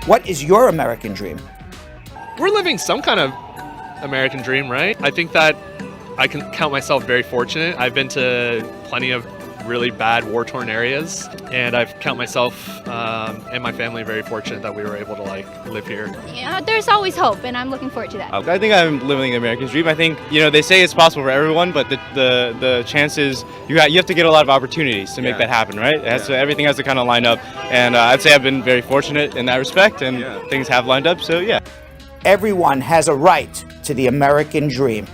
What is your American dream? We're living some kind of American dream, right? I think that I can count myself very fortunate. I've been to plenty of really bad war-torn areas, and I've count myself and my family very fortunate that we were able to live here. Yeah, there's always hope, and I'm looking forward to that. I think I'm living the American dream. I think, they say it's possible for everyone, but the chances, you have to get a lot of opportunities to make that happen, right? Everything has to kind of line up, and I'd say I've been very fortunate in that respect, and things have lined up, so yeah. Everyone has a right to the American dream.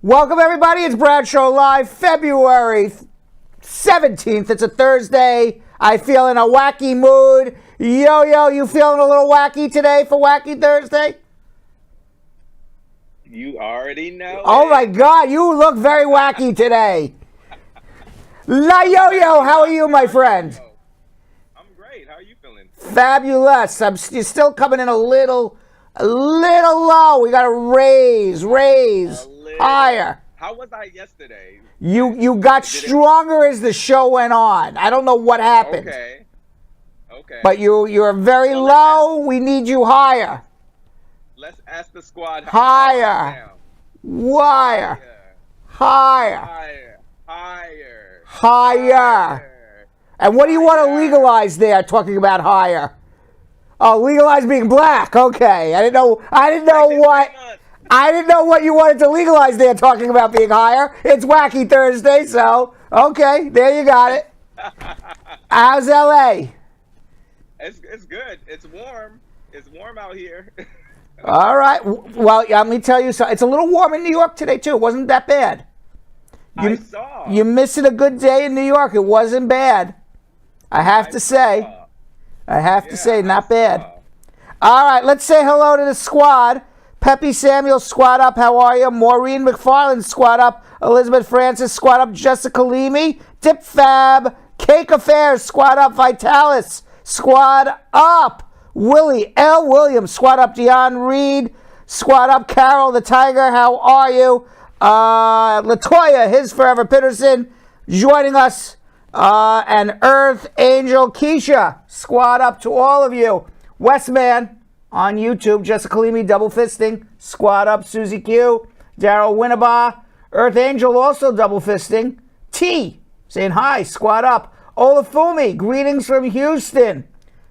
Welcome, everybody. It's Brad Show Live, February 17th. It's a Thursday. I feel in a wacky mood. Yo, you feeling a little wacky today for Wacky Thursday? You already know. Oh, my God. You look very wacky today. La Yo-Yo, how are you, my friend? I'm great. How are you feeling? Fabulous. You're still coming in a little low. We got to raise higher. How was I yesterday? You got stronger as the show went on. I don't know what happened. Okay. But you're very low. We need you higher. Let's ask the squad. Higher. Higher. And what do you want to legalize there? Talking about higher. Oh, legalize being black. Okay. I didn't know what you wanted to legalize there, talking about being higher. It's Wacky Thursday, so, okay, there you got it. How's L.A.? It's good. It's warm. It's warm out here. All right. Well, let me tell you something. It's a little warm in New York today, too. It wasn't that bad. I saw. You're missing a good day in New York. It wasn't bad. I have to say, not bad. All right, let's say hello to the squad. Peppy Samuel, squad up. How are you? Maureen McFarland, squad up. Elizabeth Francis, squad up. Jessica Leamy, Dip Fab, Cake Affairs, squad up. Vitalis, squad up. Willie L. Williams, squad up. Dion Reed, squad up. Carol the Tiger, how are you? Latoya, his Forever Peterson, joining us. And Earth Angel Keisha, squad up to all of you. Westman on YouTube, Jessica Leamy, double fisting, squad up. Susie Q, Daryl Winnabaugh, Earth Angel also double fisting. T, saying hi, squad up. Olafumi, greetings from Houston.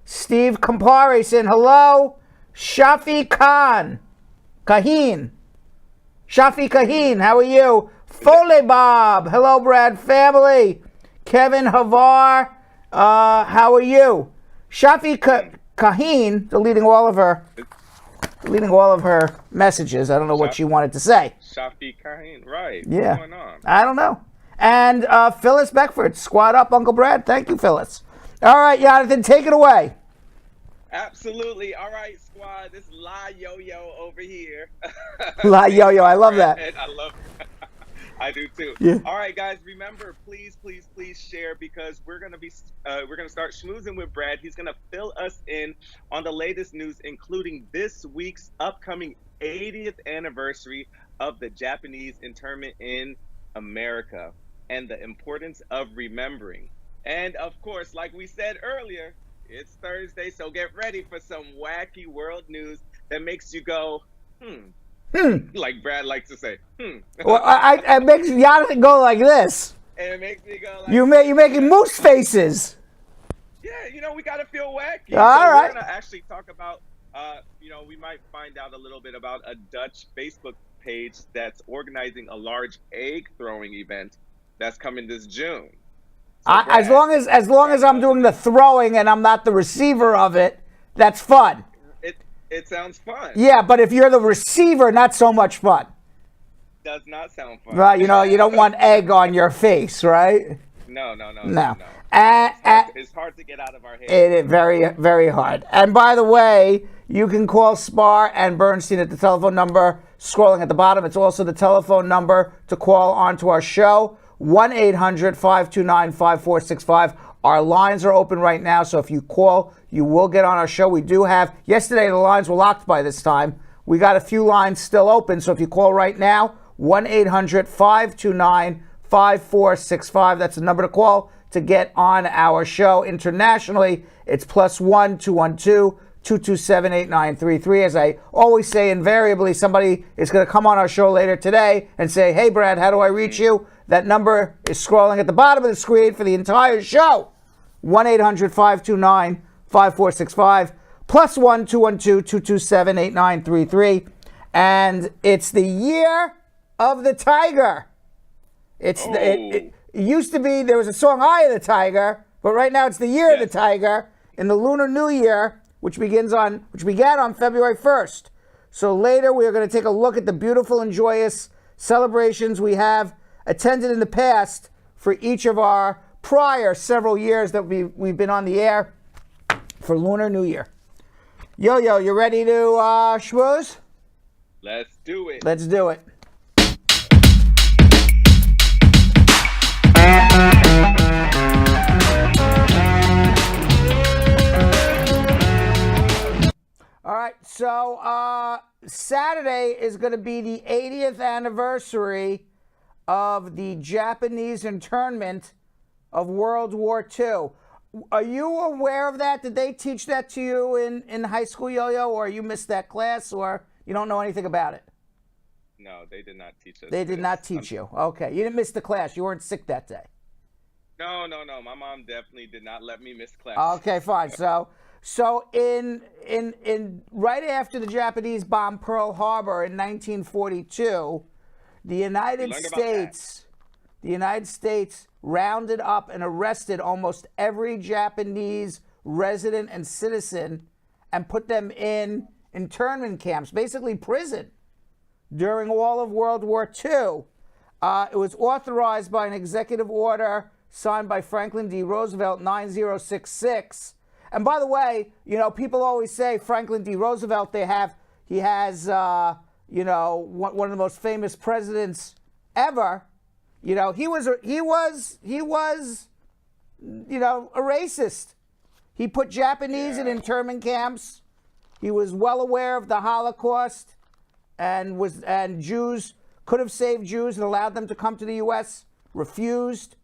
Steve Campari saying hello. Shafi Kaheen, how are you? Foley Bob, hello Brad family. Kevin Havar, how are you? Shafi Kaheen, deleting all of her messages. I don't know what she wanted to say. Shafi Kaheen, right. Yeah. What's going on? I don't know. And Phyllis Beckford, squad up, Uncle Brad. Thank you, Phyllis. All right, Jonathan, take it away. Absolutely. All right, squad. This is La Yo-Yo over here. La Yo-Yo, I love that. I love it. I do too. Yeah. All right, guys. Remember, please share, because we're gonna start schmoozing with Brad. He's gonna fill us in on the latest news, including this week's upcoming 80th anniversary of the Japanese internment in America and the importance of remembering. And of course, like we said earlier, it's Thursday, so get ready for some wacky world news that makes you go, like Brad likes to say, Well, it makes Jonathan go like this. And it makes me go like, You're making moose faces. Yeah, we got to feel wacky. All right. We're going to actually talk about, we might find out a little bit about a Dutch Facebook page that's organizing a large egg throwing event that's coming this June. So As long as I'm doing the throwing and I'm not the receiver of it, that's fun. It sounds fun. Yeah, but if you're the receiver, not so much fun. Does not sound fun. Right, you don't want egg on your face, right? No. It's hard to get out of our head. It is very, very hard. And by the way, you can call Spar and Bernstein at the telephone number scrolling at the bottom. It's also the telephone number to call onto our show, 1-800-529-5465. Our lines are open right now, so if you call, you will get on our show. We do have, yesterday the lines were locked by this time. We got a few lines still open, so if you call right now, 1-800-529-5465. That's the number to call to get on our show. Internationally, it's +1 212-227-8933. As I always say, invariably, somebody is going to come on our show later today and say, hey, Brad, how do I reach you? That number is scrolling at the bottom of the screen for the entire show. 1-800-529-5465, +1 212-227-8933. And it's the year of the tiger. It used to be, there was a song, Eye of the Tiger, but right now it's the year of the tiger in the Lunar New Year, which began on February 1st. So later we are going to take a look at the beautiful and joyous celebrations we have attended in the past for each of our prior several years that we've been on the air for Lunar New Year. Yo-Yo, you ready to schmooze? Let's do it. Let's do it. All right, so Saturday is going to be the 80th anniversary of the Japanese internment of World War II. Are you aware of that? Did they teach that to you in high school, Yo-Yo, or you missed that class, or you don't know anything about it? No, they did not teach us. They did not teach you. Okay, you didn't miss the class. You weren't sick that day. No. My mom definitely did not let me miss class. Okay, fine. So in right after the Japanese bombed Pearl Harbor in 1942, the United States rounded up and arrested almost every Japanese resident and citizen and put them in internment camps, basically prison, during all of World War II. It was authorized by an executive order signed by Franklin D. Roosevelt, 9066. And by the way, you know, people always say Franklin D. Roosevelt, he has one of the most famous presidents ever. You know, he was a racist. He put Japanese in internment camps. He was well aware of the Holocaust and Jews, could have saved Jews and allowed them to come to the U.S., refused.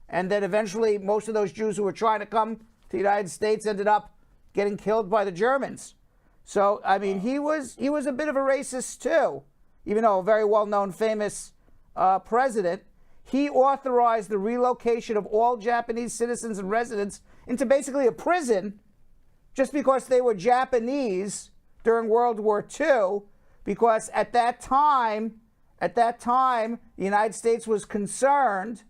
And then eventually most of those Jews who were trying to come to the United States ended up getting killed by the Germans. So, I mean, he was a bit of a racist too, even though a very well-known, famous president. He authorized the relocation of all Japanese citizens and residents into basically a prison just because they were Japanese during World War II, because at that time, the United States was concerned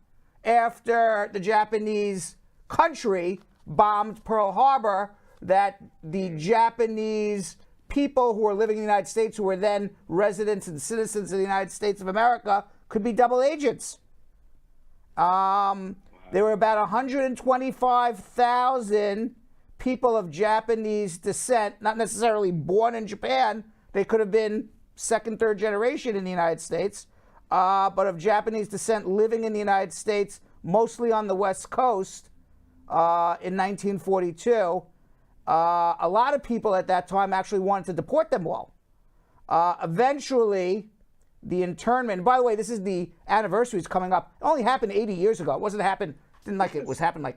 after the Japanese country bombed Pearl Harbor that the Japanese people who were living in the United States, who were then residents and citizens of the United States of America, could be double agents. There were about 125,000 people of Japanese descent, not necessarily born in Japan. They could have been second, third generation in the United States, but of Japanese descent living in the United States, mostly on the West Coast, in 1942. A lot of people at that time actually wanted to deport them all. Eventually, the internment, by the way, this is the anniversary is coming up. It only happened 80 years ago. It wasn't happened, it was happened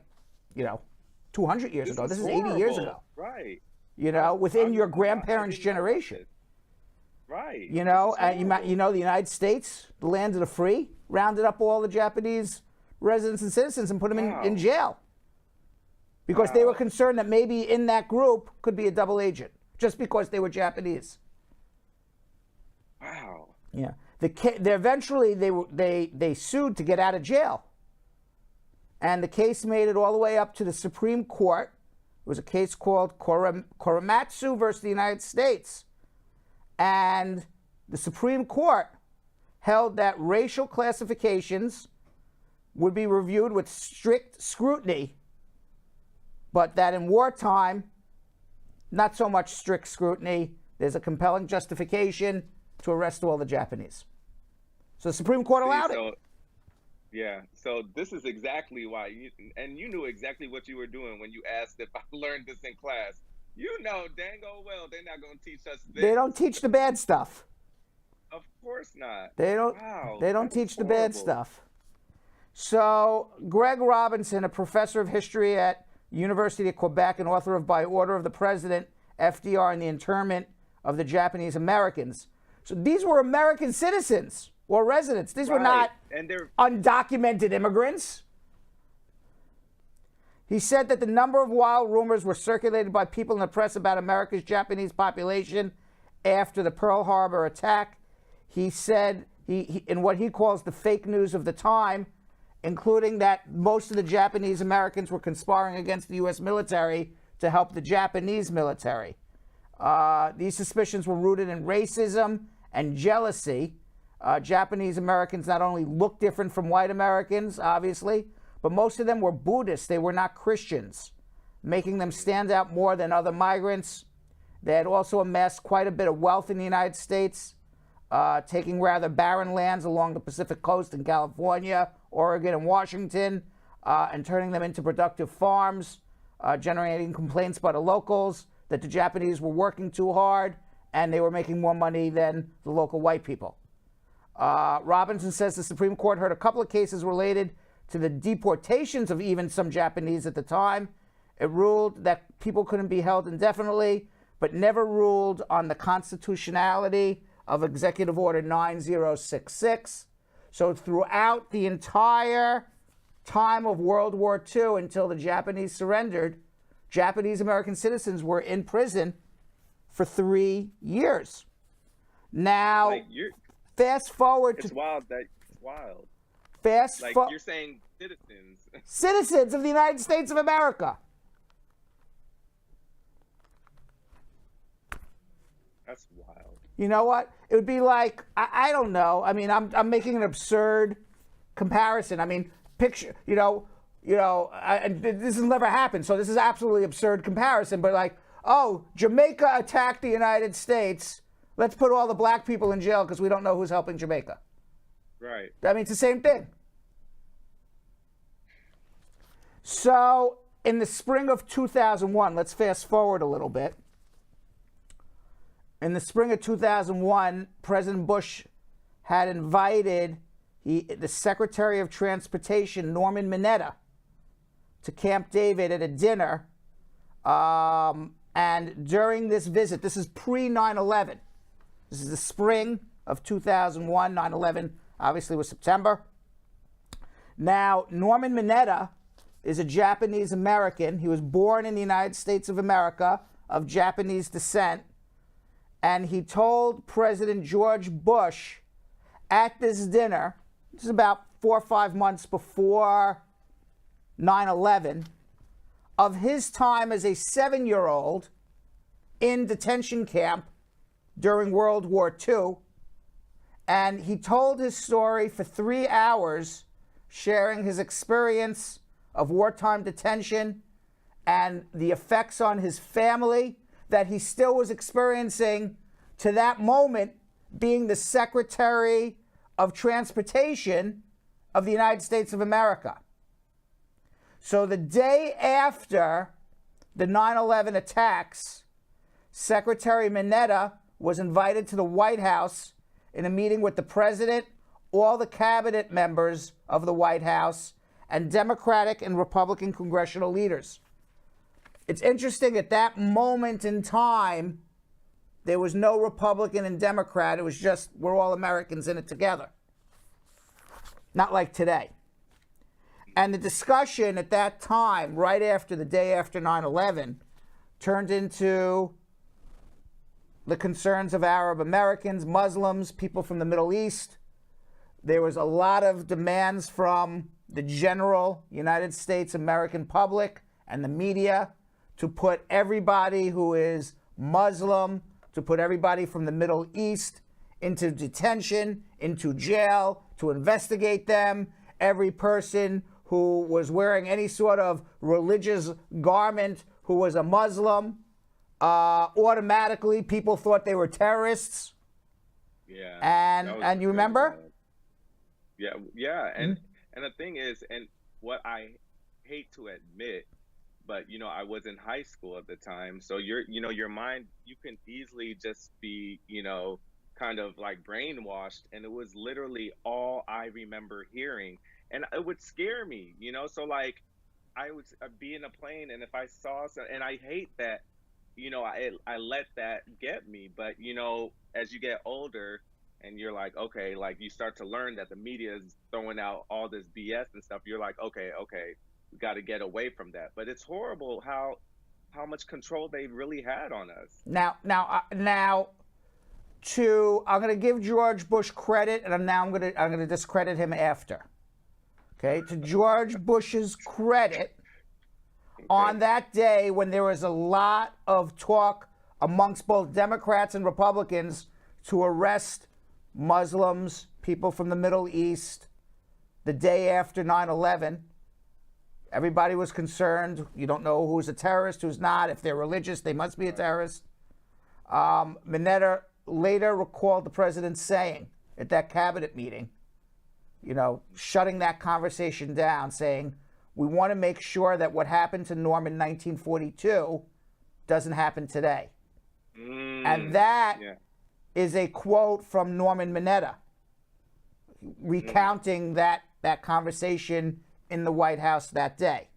200 years ago. This is 80 years ago. Right. You know, within your grandparents' generation. Right. You know, the United States, the land of the free, rounded up all the Japanese residents and citizens and put them in jail. Because they were concerned that maybe in that group could be a double agent, just because they were Japanese. Wow. Yeah. Eventually they sued to get out of jail. And the case made it all the way up to the Supreme Court. It was a case called Korematsu versus the United States. And the Supreme Court held that racial classifications would be reviewed with strict scrutiny but that in wartime, not so much strict scrutiny. There's a compelling justification to arrest all the Japanese. So the Supreme Court allowed it. Yeah, so this is exactly why, you knew exactly what you were doing when you asked if I learned this in class. You know dang old well they're not going to teach us this. They don't teach the bad stuff. Of course not. They don't. Wow, they don't teach the bad horrible. stuff. So Greg Robinson, a professor of history at University of Quebec and author of By Order of the President, FDR and the Internment of the Japanese Americans. So these were American citizens or residents. These were not and they're undocumented immigrants. He said that the number of wild rumors were circulated by people in the press about America's Japanese population after the Pearl Harbor attack. He said, in what he calls the fake news of the time, including that most of the Japanese Americans were conspiring against the U.S. military to help the Japanese military. These suspicions were rooted in racism and jealousy. Japanese Americans not only looked different from white Americans, obviously, but most of them were Buddhists. They were not Christians, making them stand out more than other migrants. They had also amassed quite a bit of wealth in the United States, taking rather barren lands along the Pacific coast in California, Oregon, and Washington, and turning them into productive farms, generating complaints by the locals that the Japanese were working too hard and they were making more money than the local white people. Robinson says the Supreme Court heard a couple of cases related to the deportations of even some Japanese at the time. It ruled that people couldn't be held indefinitely, but never ruled on the constitutionality of Executive Order 9066. So throughout the entire time of World War II until the Japanese surrendered, Japanese American citizens were in prison for 3 years. Now, fast forward to... It's wild. That's wild. You're saying citizens. Citizens of the United States of America. That's wild. You know what? It would be like, I don't know. I mean, I'm making an absurd comparison. I mean, picture, this has never happened, so this is absolutely absurd comparison. But like, oh, Jamaica attacked the United States. Let's put all the black people in jail because we don't know who's helping Jamaica. Right. I mean, it's the same thing. So, in the spring of 2001, let's fast forward a little bit. In the spring of 2001, President Bush had invited the Secretary of Transportation, Norman Mineta, to Camp David at a dinner. And during this visit, this is pre-9/11. This is the spring of 2001. 9/11 obviously was September. Now, Norman Mineta is a Japanese American. He was born in the United States of America of Japanese descent. And he told President George Bush at this dinner, this is about 4 or 5 months before 9/11, of his time as a 7-year-old in detention camp during World War II. And he told his story for 3 hours, sharing his experience of wartime detention and the effects on his family that he still was experiencing to that moment, being the Secretary of Transportation of the United States of America. So the day after the 9/11 attacks, Secretary Mineta was invited to the White House in a meeting with the president, all the cabinet members of the White House, and Democratic and Republican congressional leaders. It's interesting, at that moment in time, there was no Republican and Democrat. It was just, we're all Americans in it together. Not like today. And the discussion at that time, right after the day after 9/11, turned into the concerns of Arab Americans, Muslims, people from the Middle East. There was a lot of demands from the general United States American public and the media to put everybody who is Muslim, to put everybody from the Middle East into detention, into jail, to investigate them. Every person who was wearing any sort of religious garment who was a Muslim, automatically people thought they were terrorists. Yeah. And you remember? Bad. Yeah. And the thing is, and what I hate to admit, but I was in high school at the time, so your mind, you can easily just be kind of like brainwashed, and it was literally all I remember hearing, and it would scare me, so like I would be in a plane, and if I saw something, and I hate that I let that get me, but as you get older and you're like, okay, like you start to learn that the media is throwing out all this BS and stuff, you're like, okay, we got to get away from that. But it's horrible how much control they really had on us. Now, I'm going to give George Bush credit, and I'm going to discredit him after. Okay, to George Bush's credit, on that day when there was a lot of talk amongst both Democrats and Republicans to arrest Muslims, people from the Middle East, the day after 9/11. Everybody was concerned. You don't know who's a terrorist, who's not. If they're religious, they must be a terrorist. Mineta later recalled the president saying at that cabinet meeting, shutting that conversation down, saying, we want to make sure that what happened to Norm in 1942 doesn't happen today. And that is a quote from Norman Mineta recounting that conversation in the White House that day.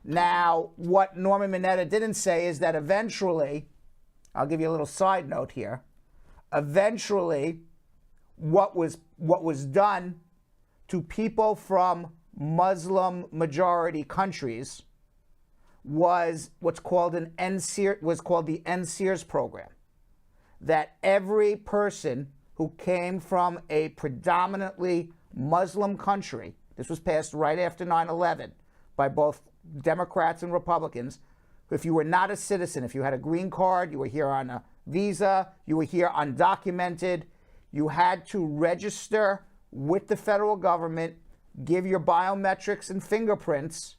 Now, what Norman Mineta didn't say is that eventually, I'll give you a little side note here, eventually what was done to people from Muslim majority countries was what's called the NSEERS program. That every person who came from a predominantly Muslim country, this was passed right after 9/11 by both Democrats and Republicans, if you were not a citizen, if you had a green card, you were here on a visa, you were here undocumented, you had to register with the federal government, give your biometrics and fingerprints,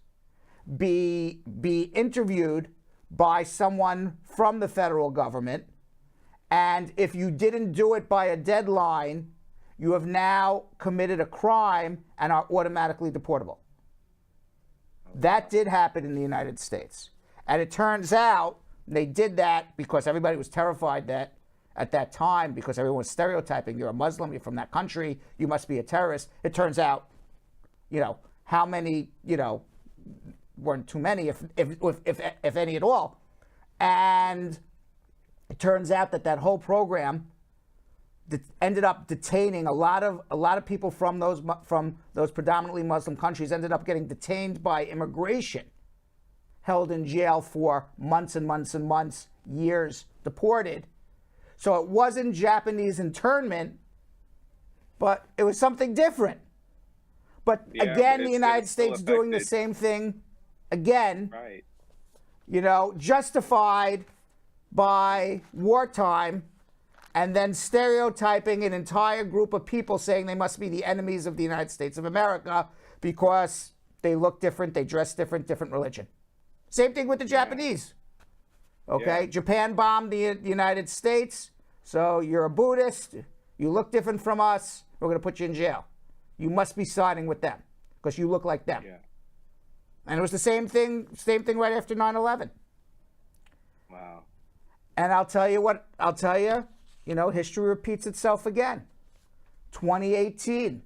be interviewed by someone from the federal government, and if you didn't do it by a deadline, you have now committed a crime and are automatically deportable. That did happen in the United States. And it turns out they did that because everybody was terrified that at that time, because everyone was stereotyping, you're a Muslim, you're from that country, you must be a terrorist. It turns out, how many, weren't too many, if any at all. And it turns out that whole program ended up detaining a lot of people from those predominantly Muslim countries, ended up getting detained by immigration, held in jail for months and months and months, years, deported. So it wasn't Japanese internment, but it was something different. But again, the United States doing the same thing again, right? Justified by wartime, and then stereotyping an entire group of people, saying they must be the enemies of the United States of America because they look different, they dress different, different religion. Same thing with the Japanese. Okay, Japan bombed the United States, so you're a Buddhist, you look different from us, we're going to put you in jail. You must be siding with them because you look like them. Yeah. And it was the same thing right after 9/11. Wow. And I'll tell you, history repeats itself again. 2018,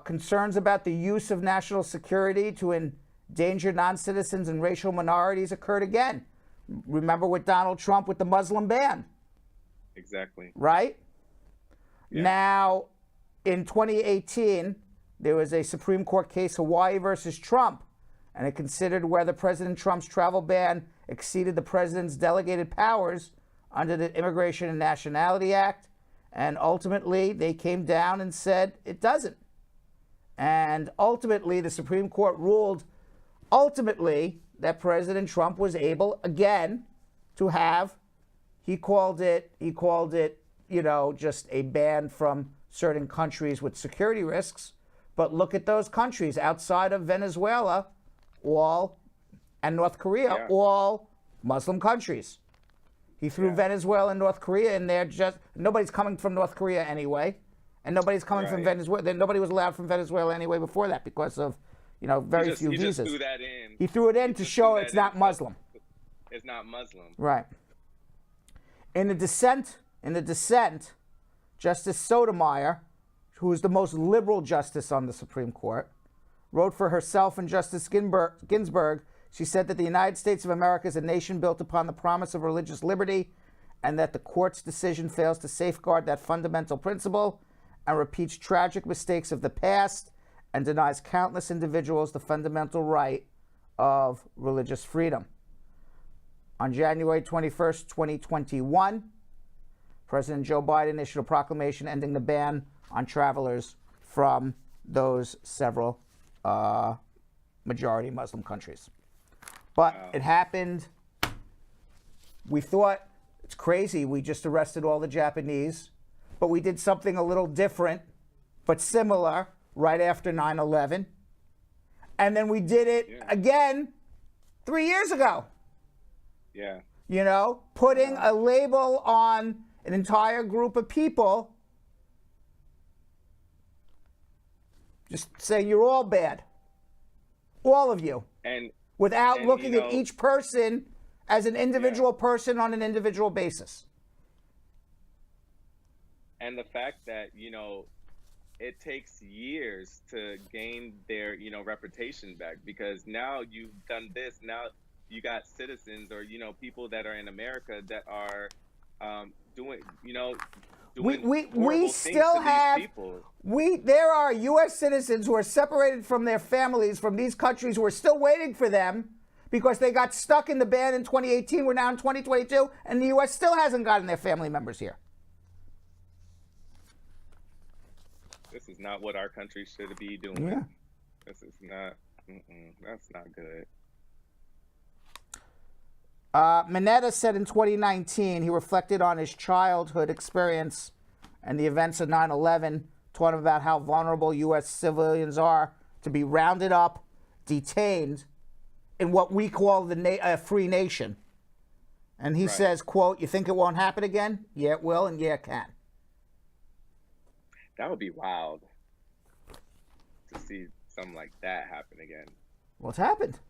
concerns about the use of national security to endanger non-citizens and racial minorities occurred again. Remember with Donald Trump with the Muslim ban? Exactly. Right? Yeah. Now, in 2018, there was a Supreme Court case, Hawaii versus Trump, and it considered whether President Trump's travel ban exceeded the president's delegated powers under the Immigration and Nationality Act, and ultimately they came down and said it doesn't. And ultimately, the Supreme Court ruled that President Trump was able, again, to have, he called it, just a ban from certain countries with security risks, But look at those countries outside of Venezuela, and North Korea, all Muslim countries. He threw Venezuela and North Korea in there. Nobody's coming from North Korea anyway, and nobody's coming from Venezuela. Nobody was allowed from Venezuela anyway before that because of, very few visas. He just threw that in. He threw it in to show it's not Muslim. It's not Muslim. Right. In the dissent, Justice Sotomayor, who is the most liberal justice on the Supreme Court, wrote for herself and Justice Ginsburg. She said that the United States of America is a nation built upon the promise of religious liberty, and that the court's decision fails to safeguard that fundamental principle and repeats tragic mistakes of the past and denies countless individuals the fundamental right of religious freedom. On January 21st, 2021, President Joe Biden issued a proclamation ending the ban on travelers from those several majority Muslim countries. But it happened. We thought, it's crazy, we just arrested all the Japanese, but we did something a little different, but similar, right after 9/11. And then we did it again 3 years ago. Yeah. Putting a label on an entire group of people, just saying you're all bad. All of you. And without looking at each person as an individual person on an individual basis. And the fact that, it takes years to gain their, reputation back, because now you've done this. Now you got citizens or, people that are in America that are doing we still have there are U.S. citizens who are separated from their families from these countries who are still waiting for them because they got stuck in the ban in 2018. We're now in 2022, and the U.S. still hasn't gotten their family members here. This is not what our country should be doing. Yeah. This is not. That's not good. Mineta said in 2019 he reflected on his childhood experience and the events of 9/11, taught him about how vulnerable U.S. civilians are to be rounded up, detained in what we call a free nation. And he says, quote, "You think it won't happen again? Yeah, it will, and yeah, it can." That would be wild to see something like that happen again. Well, it's happened.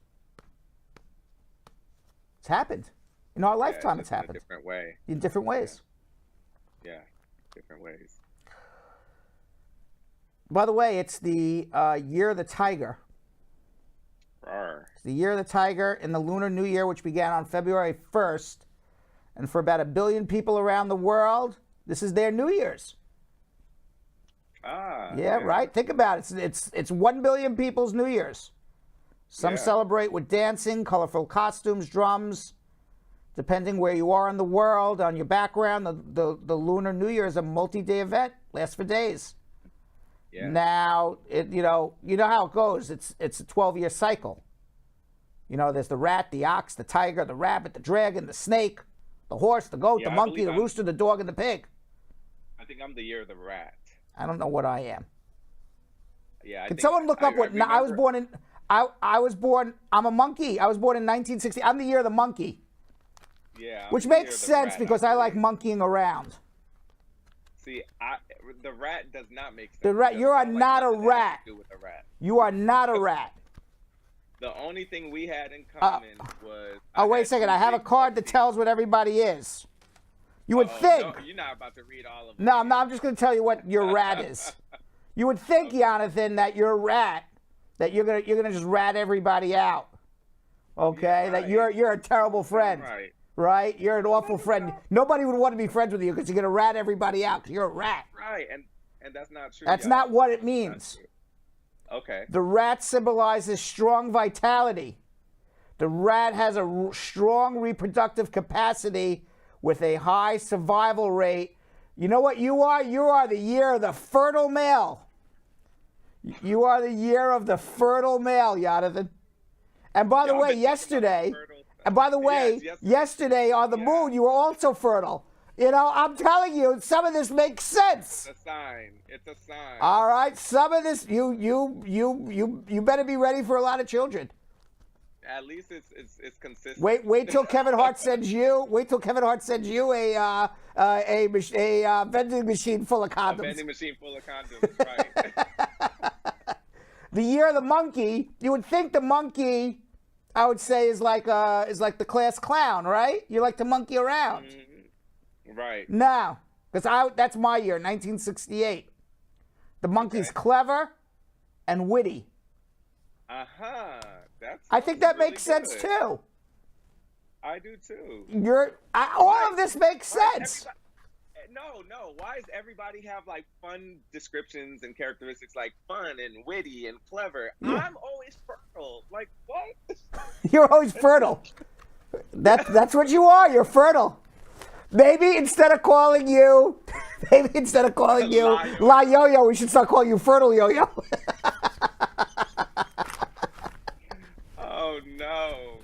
It's happened. In our lifetime, it's happened. In a different way. In different ways. Yeah, different ways. By the way, it's the Year of the Tiger. Rawr. It's the Year of the Tiger in the Lunar New Year, which began on February 1st. And for about 1 billion people around the world, this is their New Year's. Yeah, right? Think about it. It's 1 billion people's New Year's. Some celebrate with dancing, colorful costumes, drums. Depending where you are in the world, on your background, the Lunar New Year is a multi-day event. Lasts for days. Yeah. Now, you know how it goes. It's a 12-year cycle. There's the rat, the ox, the tiger, the rabbit, the dragon, the snake, the horse, the goat, the monkey, the rooster, the dog, and the pig. I think I'm the year of the rat. I don't know what I am. Yeah. Can someone look up what? I was born in. I was born. I'm a monkey. I was born in 1960. I'm the year of the monkey. Yeah. Which makes sense because I like monkeying around. See, the rat does not make sense. The rat. You are not a rat. You are not a rat. The only thing we had in common was. Oh, wait a second. I have a card that tells what everybody is. You would think. No, you're not about to read all of them. No, I'm not. I'm just going to tell you what your rat is. You would think, Jonathan, that your rat, that you're gonna just rat everybody out. Okay, that you're a terrible friend. Right? You're an awful friend. Nobody would want to be friends with you because you're gonna rat everybody out because you're a rat. Right, and that's not true. That's not what it means. Okay. The rat symbolizes strong vitality. The rat has a strong reproductive capacity with a high survival rate. You know what you are? You are the year of the fertile male. You are the year of the fertile male, Jonathan. And by the way, yesterday, yesterday on the moon, you were also fertile. You know, I'm telling you, some of this makes sense. It's a sign. It's a sign. All right, some of this, you better be ready for a lot of children. At least it's consistent. Wait till Kevin Hart sends you. Wait till Kevin Hart sends you a vending machine full of condoms. A vending machine full of condoms, right? The year of the monkey. You would think the monkey, I would say, is like the class clown, right? You like to monkey around. Mm-hmm. Right. No, because that's my year, 1968. The monkey's clever and witty. I think that really makes sense too. I do too. All of this makes sense. No. Why does everybody have like fun descriptions and characteristics like fun and witty and clever? Yeah. I'm always fertile. Like what? You're always fertile. That's what you are. You're fertile. Maybe instead of calling you La Yo-Yo, we should start calling you Fertile Yo-Yo. Oh no.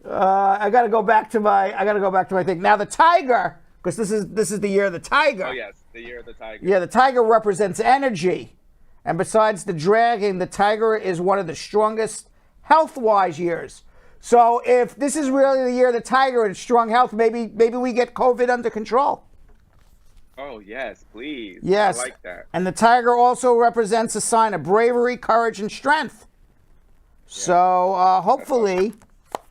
I gotta go back to my thing. Now the tiger, because this is the year of the tiger. Oh yes, the year of the tiger. Yeah, the tiger represents energy. And besides the dragon, the tiger is one of the strongest health-wise years. So if this is really the year of the tiger and strong health, maybe we get COVID under control. Oh yes, please. Yes. I like that. And the tiger also represents a sign of bravery, courage, and strength. So hopefully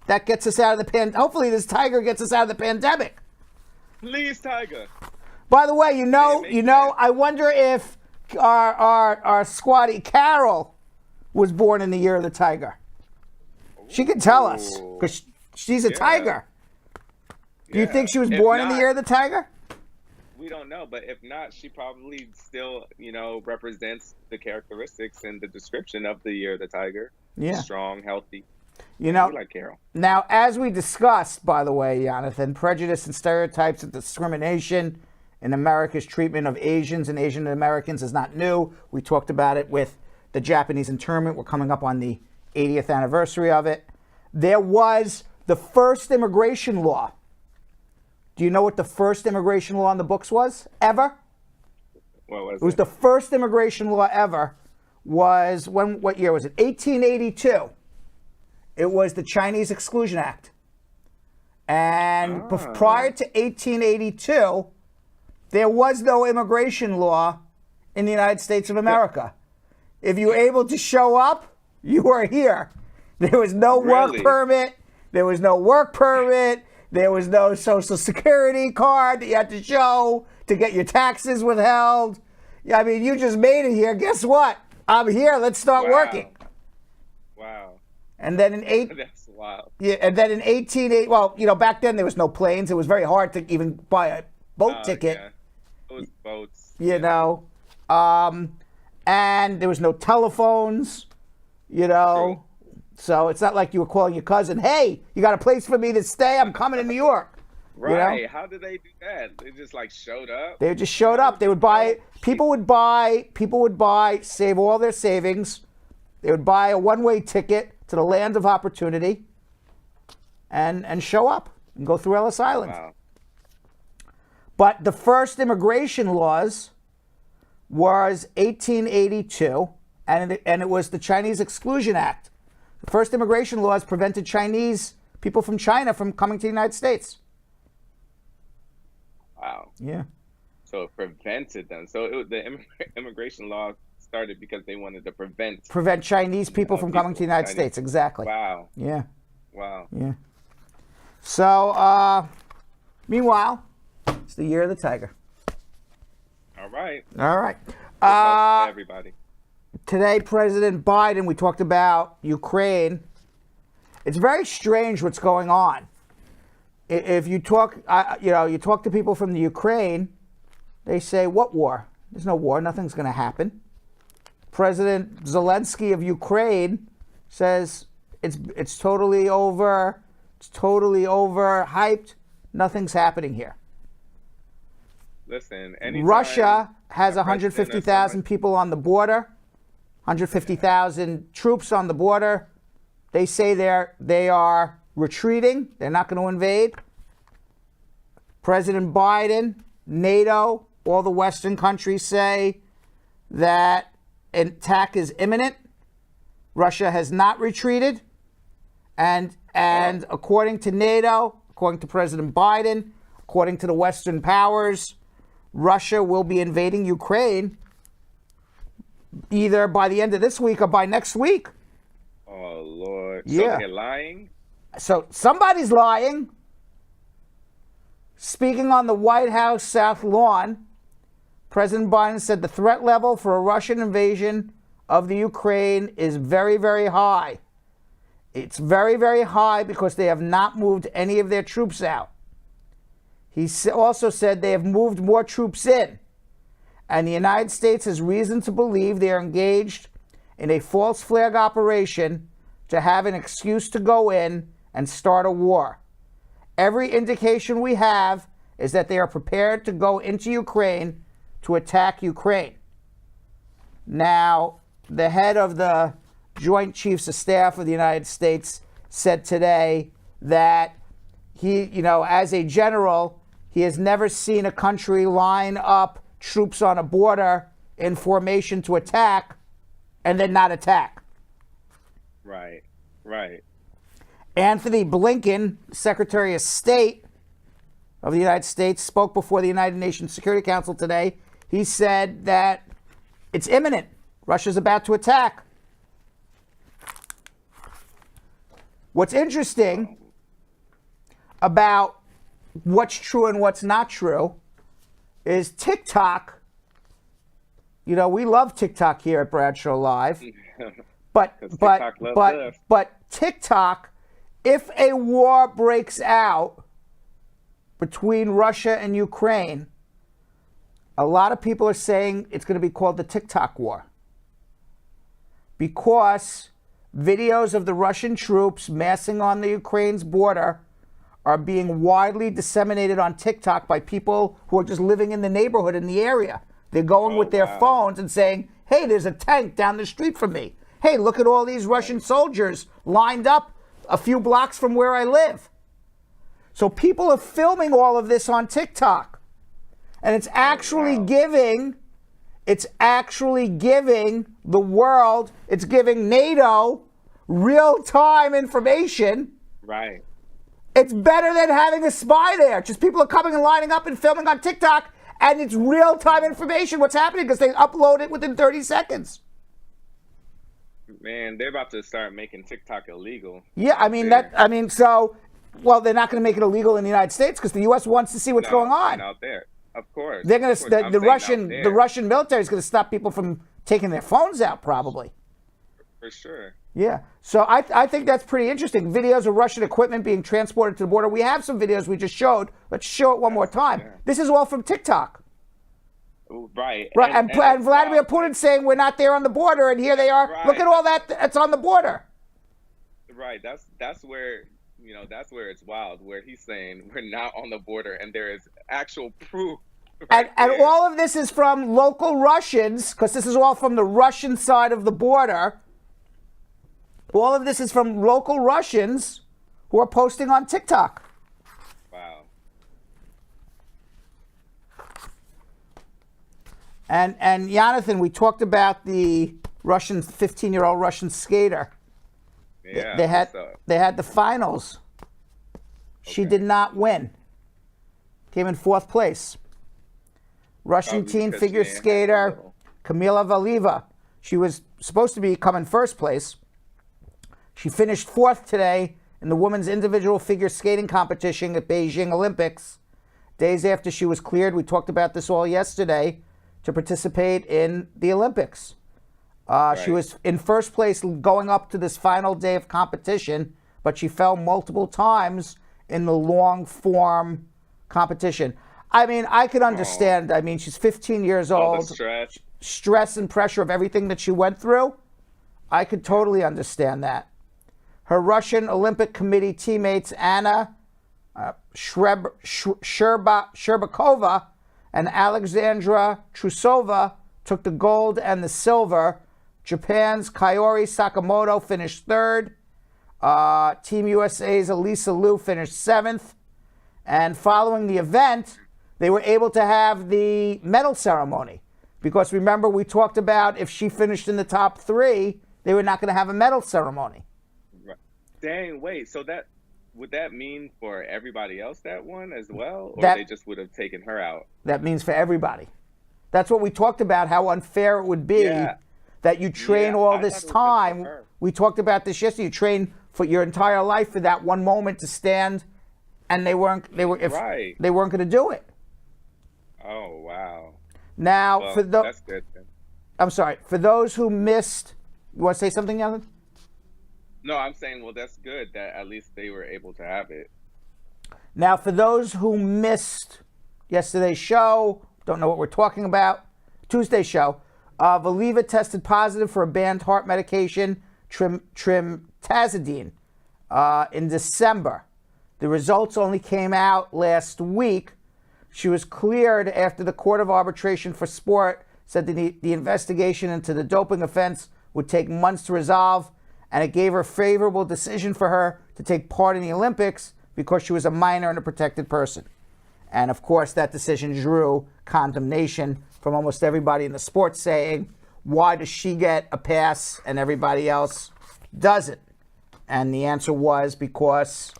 that gets us out of the hopefully this tiger gets us out of the pandemic. Please, tiger. By the way, I wonder if our squatty Carol was born in the year of the tiger. She could tell us because she's a tiger. Do you think she was born in the year of the tiger? We don't know, but if not, she probably still, represents the characteristics and the description of the year of the tiger. Yeah. Strong, healthy. You know, We like Carol. Now, as we discussed, by the way, Jonathan, prejudice and stereotypes and discrimination in America's treatment of Asians and Asian Americans is not new. We talked about it with the Japanese internment. We're coming up on the 80th anniversary of it. There was the first immigration law. Do you know what the first immigration law in the books was ever? What was it? It was the first immigration law ever. What year was it? 1882. It was the Chinese Exclusion Act. And prior to 1882, there was no immigration law in the United States of America. If you were able to show up, you were here. There was no work permit. There was no work permit. There was no Social Security card that you had to show to get your taxes withheld. I mean, you just made it here. Guess what? I'm here. Let's start working. Wow. And then That's wild. Yeah, and then in 1880, well, back then there was no planes. It was very hard to even buy a boat ticket. Yeah. It was boats. And there was no telephones, True. So it's not like you were calling your cousin, hey, you got a place for me to stay? I'm coming to New York. Right. How did they do that? They just showed up? They just showed up. They would buy, people would buy, save all their savings. They would buy a one-way ticket to the land of opportunity and show up and go through Ellis Island. Wow. But the first immigration laws was 1882, and it was the Chinese Exclusion Act. The first immigration laws prevented people from China from coming to the United States. Wow. Yeah. So it prevented them. So the immigration law started because they wanted to prevent Chinese people from coming to the United States. Exactly. Wow. Yeah. Wow. Yeah. So, meanwhile, it's the year of the tiger. All right. All right. Everybody. Today, President Biden, we talked about Ukraine. It's very strange what's going on. If you talk, you talk to people from the Ukraine, they say, what war? There's no war. Nothing's going to happen. President Zelensky of Ukraine says it's totally over. It's totally overhyped. Nothing's happening here. Listen, Russia has 150,000 people on the border, 150,000 troops on the border. They say they are retreating. They're not going to invade. President Biden, NATO, all the Western countries say that an attack is imminent. Russia has not retreated. And according to NATO, according to President Biden, according to the Western powers, Russia will be invading Ukraine either by the end of this week or by next week. Oh, Lord. Yeah. So they're lying? So somebody's lying. Speaking on the White House South Lawn, President Biden said the threat level for a Russian invasion of the Ukraine is very, very high. It's very, very high because they have not moved any of their troops out. He also said they have moved more troops in, and the United States has reason to believe they are engaged in a false flag operation to have an excuse to go in and start a war. Every indication we have is that they are prepared to go into Ukraine to attack Ukraine. Now, the head of the Joint Chiefs of Staff of the United States said today that he, as a general, he has never seen a country line up troops on a border in formation to attack and then not attack. Right, right. Anthony Blinken, Secretary of State of the United States, spoke before the United Nations Security Council today. He said that it's imminent. Russia's about to attack. What's interesting about what's true and what's not true is TikTok. We love TikTok here at Bradshaw Live. But TikTok, if a war breaks out between Russia and Ukraine, a lot of people are saying it's going to be called the TikTok war. Because videos of the Russian troops massing on the Ukraine's border are being widely disseminated on TikTok by people who are just living in the neighborhood, in the area. They're going with their phones and saying, hey, there's a tank down the street from me. Hey, look at all these Russian soldiers lined up a few blocks from where I live. So people are filming all of this on TikTok. And it's actually giving the world, it's giving NATO real-time information. Right. It's better than having a spy there. Just people are coming and lining up and filming on TikTok, and it's real-time information what's happening because they upload it within 30 seconds. Man, they're about to start making TikTok illegal. Yeah, they're not going to make it illegal in the United States because the U.S. wants to see what's going on. Out there. Of course. They're going to the Russian military is going to stop people from taking their phones out, probably. For sure. Yeah. So I think that's pretty interesting. Videos of Russian equipment being transported to the border. We have some videos we just showed. Let's show it one more time. Yeah. This is all from TikTok. Right. Right. And Vladimir Putin saying we're not there on the border, and here they are. Right. Look at all that's on the border. Right. That's where. That's where it's wild, where he's saying we're not on the border and there is actual proof. And all of this is from local Russians, because this is all from the Russian side of the border. All of this is from local Russians who are posting on TikTok. Wow. And Jonathan, we talked about the 15-year-old Russian skater. Yeah, they had the finals. Okay. She did not win. Came in 4th place. Russian teen figure skater Kamila Valieva. She was supposed to come in 1st place. She finished 4th today in the women's individual figure skating competition at Beijing Olympics. Days after she was cleared, we talked about this all yesterday, to participate in the Olympics. She was in 1st place going up to this final day of competition, but she fell multiple times in the long form competition. I can understand. She's 15 years old. The stress and pressure of everything that she went through. I could totally understand that. Her Russian Olympic Committee teammates Anna Sherbakova and Alexandra Trusova took the gold and the silver. Japan's Kaori Sakamoto finished 3rd. Team USA's Elisa Liu finished 7th. And following the event, they were able to have the medal ceremony. Because remember, we talked about if she finished in the top 3, they were not going to have a medal ceremony. Dang, wait. So would that mean for everybody else that won as well? Or That- they just would have taken her out? That means for everybody. That's what we talked about, how unfair it would be Yeah. that you train Yeah, all I this thought it was just for time. her. We talked about this yesterday. You train for your entire life for that one moment to stand, and they weren't Right. they weren't going to do it. Oh, wow. Now, Well, for that's good then. I'm sorry, for those who missed, you want to say something, Alan? No, I'm saying, well, that's good that at least they were able to have it. Now, for those who missed yesterday's show, don't know what we're talking about, Tuesday's show, Valiva tested positive for a banned heart medication, trimtazidine, in December. The results only came out last week. She was cleared after the Court of Arbitration for Sport said that the investigation into the doping offense would take months to resolve, and it gave her a favorable decision for her to take part in the Olympics because she was a minor and a protected person. And of course, that decision drew condemnation from almost everybody in the sport, saying, why does she get a pass and everybody else doesn't? And the answer was because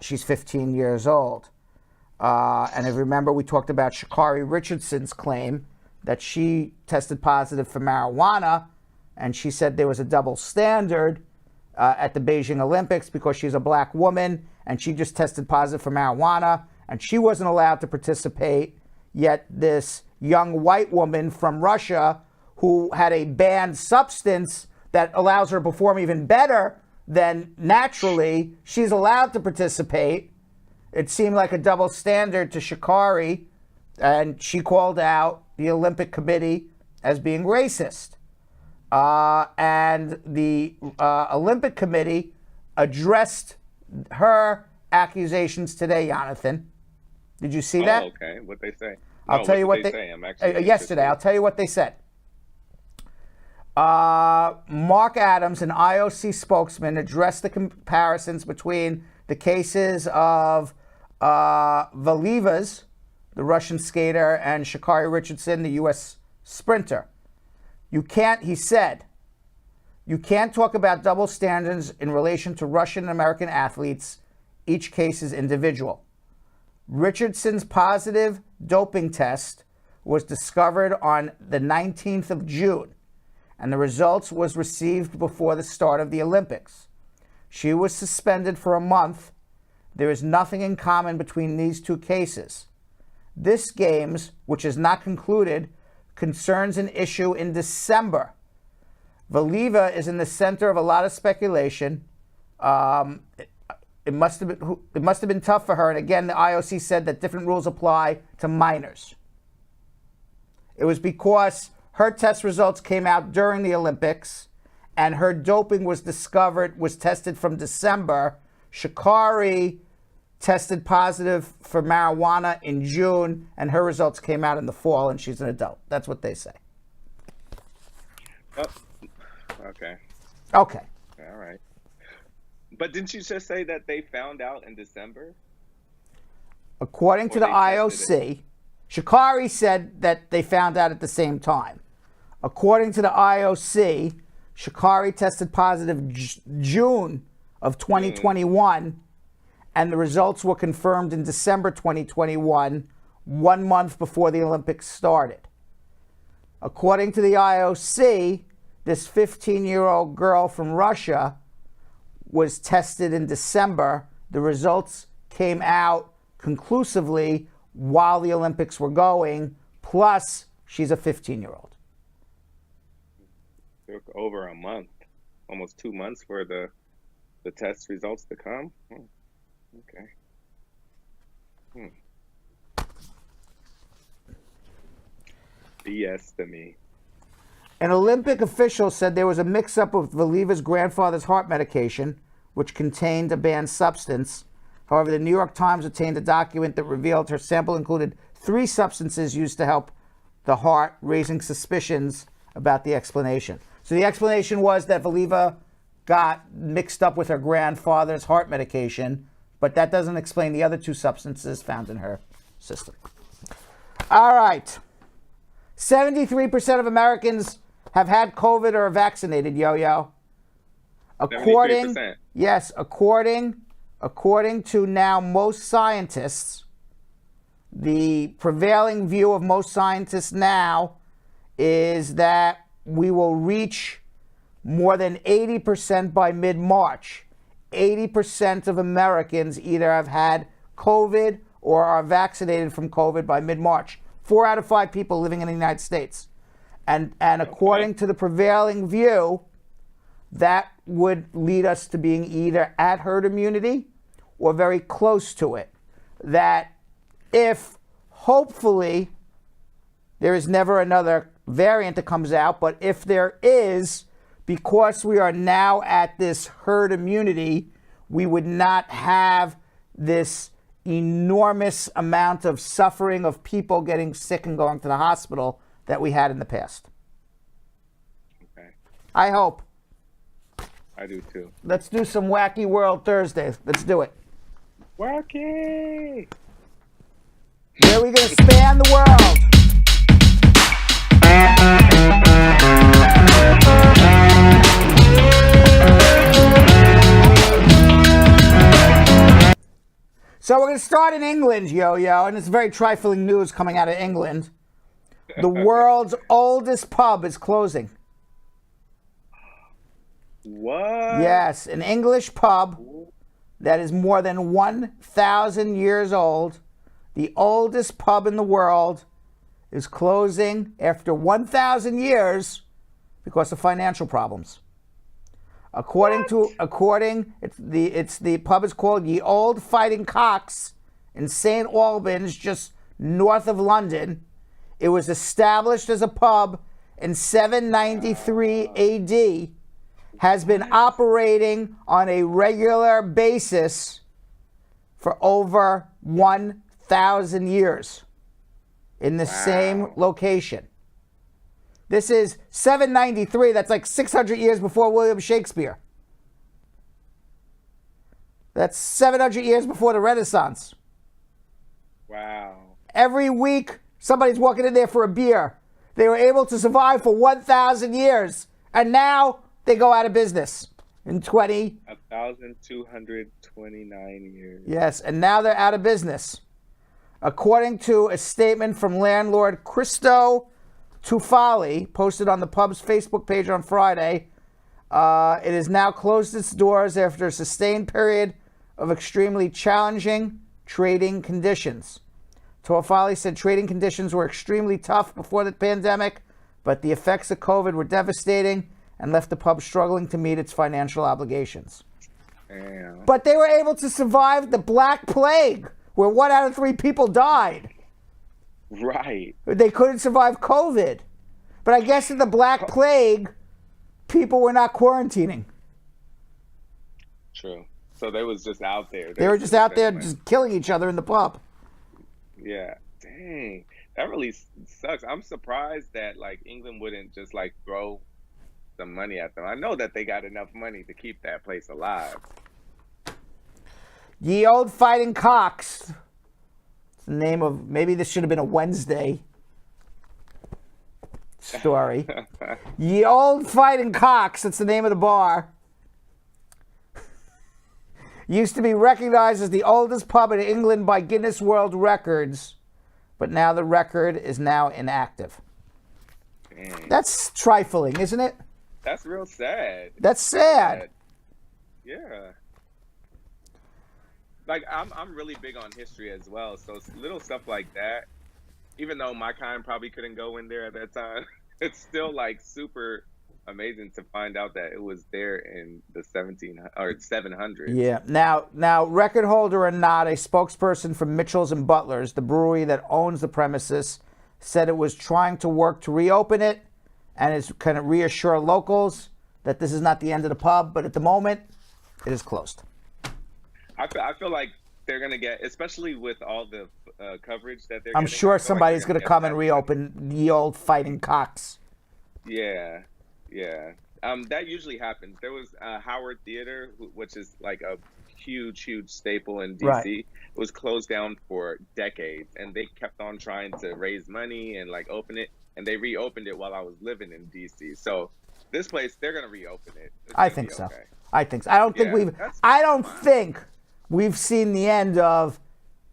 she's 15 years old. And if you remember, we talked about Sha'Carri Richardson's claim that she tested positive for marijuana, and she said there was a double standard at the Beijing Olympics because she's a black woman, and she just tested positive for marijuana, and she wasn't allowed to participate, yet this young white woman from Russia who had a banned substance that allows her to perform even better than naturally, she's allowed to participate. It seemed like a double standard to Sha'Carri, and she called out the Olympic Committee as being racist. And the Olympic Committee addressed her accusations today, Jonathan. Did you see that? Oh, okay. What they say? I'll tell you what they say. I'm actually yesterday. I'll tell you what they said. Mark Adams, an IOC spokesman, addressed the comparisons between the cases of Valiva's, the Russian skater, and Sha'Carri Richardson, the U.S. sprinter. He said, you can't talk about double standards in relation to Russian and American athletes. Each case is individual. Richardson's positive doping test was discovered on the 19th of June, and the results was received before the start of the Olympics. She was suspended for a month. There is nothing in common between these two cases. This Games, which is not concluded, concerns an issue in December. Valiva is in the center of a lot of speculation. It must have been tough for her. And again, the IOC said that different rules apply to minors. It was because her test results came out during the Olympics, and her doping was tested from December. Sha'Carri tested positive for marijuana in June, and her results came out in the fall, and she's an adult. That's what they say. Oh, okay. Okay. All right. But didn't you just say that they found out in December? According to the Or they tested IOC, Sha'Carri said that they found out at the same time. According to the IOC, Sha'Carri tested positive June of 2021, and the results were confirmed in December 2021, 1 month before the Olympics started. According to the IOC, this 15-year-old girl from Russia was tested in December. The results came out conclusively while the Olympics were going, plus she's a 15-year-old. Took over a month, almost 2 months for the test results to come. Okay. BS to me. An Olympic official said there was a mix-up with Valiva's grandfather's heart medication, which contained a banned substance. However, the New York Times obtained a document that revealed her sample included 3 substances used to help the heart, raising suspicions about the explanation. So the explanation was that Valiva got mixed up with her grandfather's heart medication But that doesn't explain the other 2 substances found in her system. All right. 73% of Americans have had COVID or are vaccinated, Yo-Yo. 73%. Yes, according to now most scientists, the prevailing view of most scientists now is that we will reach more than 80% by mid-March. 80% of Americans either have had COVID or are vaccinated from COVID by mid-March. 4 out of 5 people living in the United States. And according to the prevailing view, that would lead us to being either at herd immunity or very close to it. That if, hopefully, there is never another variant that comes out, but if there is, because we are now at this herd immunity, we would not have this enormous amount of suffering of people getting sick and going to the hospital that we had in the past. Okay. I hope. I do too. Let's do some Wacky World Thursday. Let's do it. Wacky! Where are we going to span the world? So we're going to start in England, Yo-Yo, and it's very trifling news coming out of England. The world's oldest pub is closing. What? Yes, an English pub that is more than 1,000 years old. The oldest pub in the world is closing after 1,000 years because of financial problems. The pub is called Ye Old Fighting Cocks in St. Albans, just north of London. It was established as a pub in 793 AD, has been operating on a regular basis for over 1,000 years in the same location. This is 793, that's like 600 years before William Shakespeare. That's 700 years before the Renaissance. Wow. Every week, somebody's walking in there for a beer. They were able to survive for 1,000 years, and now they go out of business in 1,229 years. Yes, and now they're out of business. According to a statement from landlord Christo Tufali, posted on the pub's Facebook page on Friday, it has now closed its doors after a sustained period of extremely challenging trading conditions. Tufali said trading conditions were extremely tough before the pandemic, but the effects of COVID were devastating and left the pub struggling to meet its financial obligations. Damn. But they were able to survive the Black Plague, where 1 out of 3 people died. Right. They couldn't survive COVID. But I guess in the Black Plague, people were not quarantining. True. So they was just out there. They were just out there just killing each other in the pub. Yeah. Dang. That really sucks. I'm surprised that like England wouldn't just like throw some money at them. I know that they got enough money to keep that place alive. Ye Old Fighting Cocks. It's the name of, maybe this should have been a Wednesday story. Ye Old Fighting Cocks, that's the name of the bar. Used to be recognized as the oldest pub in England by Guinness World Records, but now the record is now inactive. Dang. That's trifling, isn't it? That's real sad. That's sad. Yeah. Like I'm really big on history as well, so little stuff like that, even though my kind probably couldn't go in there at that time, it's still like super amazing to find out that it was there in the 700s. Yeah. Now, record holder or not, a spokesperson from Mitchells and Butlers, the brewery that owns the premises, said it was trying to work to reopen it and is kind of reassure locals that this is not the end of the pub, but at the moment, it is closed. I feel like they're gonna get, especially with all the coverage that they're. I'm getting, sure somebody's like going to come and reopen Ye Old Fighting Cocks. Yeah, yeah. That usually happens. There was Howard Theater, which is like a huge staple in DC. Right. It was closed down for decades, and they kept on trying to raise money and like open it, and they reopened it while I was living in DC. So this place, they're gonna reopen it. It's I gonna think be so. okay. I think so. I don't think Yeah, we've. that's I don't fine. think we've seen the end of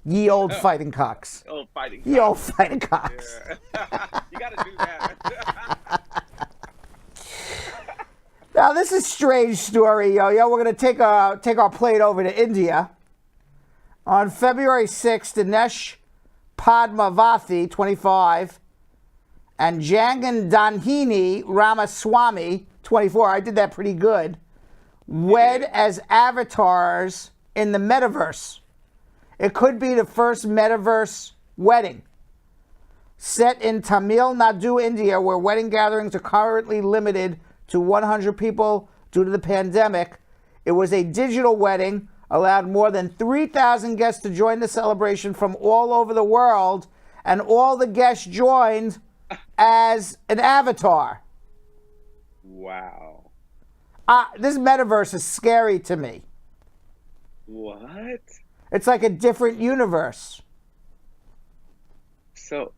ye old fighting cocks. Oh, fighting. Ye old fighting cocks. Yeah. You gotta do that. Now this is a strange story, yo. We're gonna take our plate over to India. On February 6th, Dinesh Padmavathi, 25, and Jangan Danhini Ramaswamy, 24. I did that pretty good. Wed as avatars in the metaverse. It could be the first metaverse wedding. Set in Tamil Nadu, India, where wedding gatherings are currently limited to 100 people due to the pandemic. It was a digital wedding, allowed more than 3,000 guests to join the celebration from all over the world, and all the guests joined as an avatar. Wow. This metaverse is scary to me. What? It's like a different universe. So,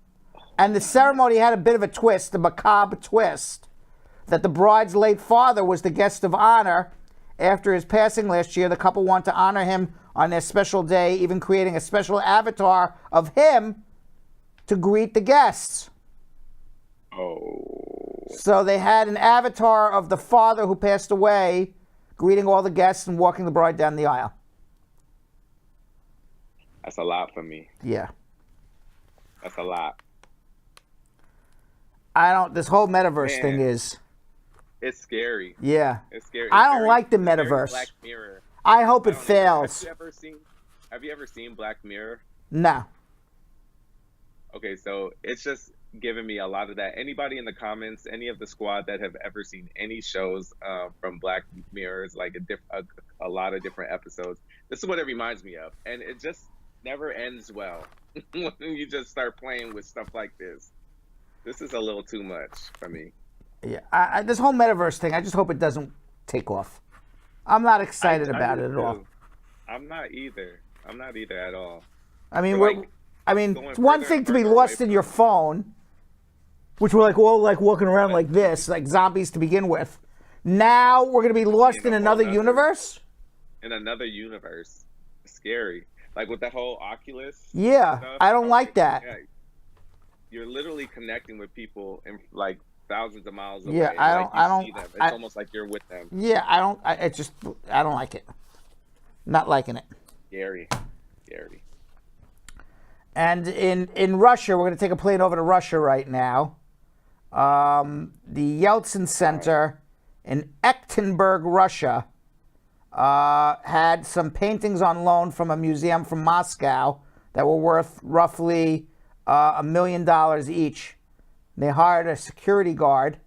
And the ceremony had a bit of a twist, a macabre twist, that the bride's late father was the guest of honor. After his passing last year, the couple wanted to honor him on their special day, even creating a special avatar of him to greet the guests. oh, So they had an avatar of the father who passed away, greeting all the guests and walking the bride down the aisle. that's a lot for me. Yeah. That's a lot. This whole metaverse Man. thing is, It's scary. yeah. It's scary. I It's don't very- like the it's very metaverse. Black Mirror. I hope I it don't know. fails. Have you ever seen Black Mirror? No. Okay, so it's just giving me a lot of that. Anybody in the comments, any of the squad that have ever seen any shows from Black Mirrors, like a lot of different episodes, this is what it reminds me of, and it just never ends well when you just start playing with stuff like this. This is a little too much for me. Yeah. This whole metaverse thing, I just hope it doesn't take off. I'm not excited I about do it at all. too. I'm not either. I'm not either at all. I mean, So, like, it's one further thing and to be further lost away in your from- phone, which we're like all like walking around like this, like zombies to begin with. Now we're gonna be lost in a whole another nother- universe. In another universe. It's scary. Like with that whole Oculus. Yeah, stuff, I don't like that. yeah, you're literally connecting with people in like thousands of miles away. Yeah, and, I like, don't- you see them. It's I- almost like you're with them. Yeah, I don't like it. Not liking it. Scary. Scary. And in Russia, we're going to take a plane over to Russia right now. The Yeltsin Center in Ekaterinburg, Russia, had some paintings on loan from a museum from Moscow that were worth roughly $1 million each. They hired a security guard,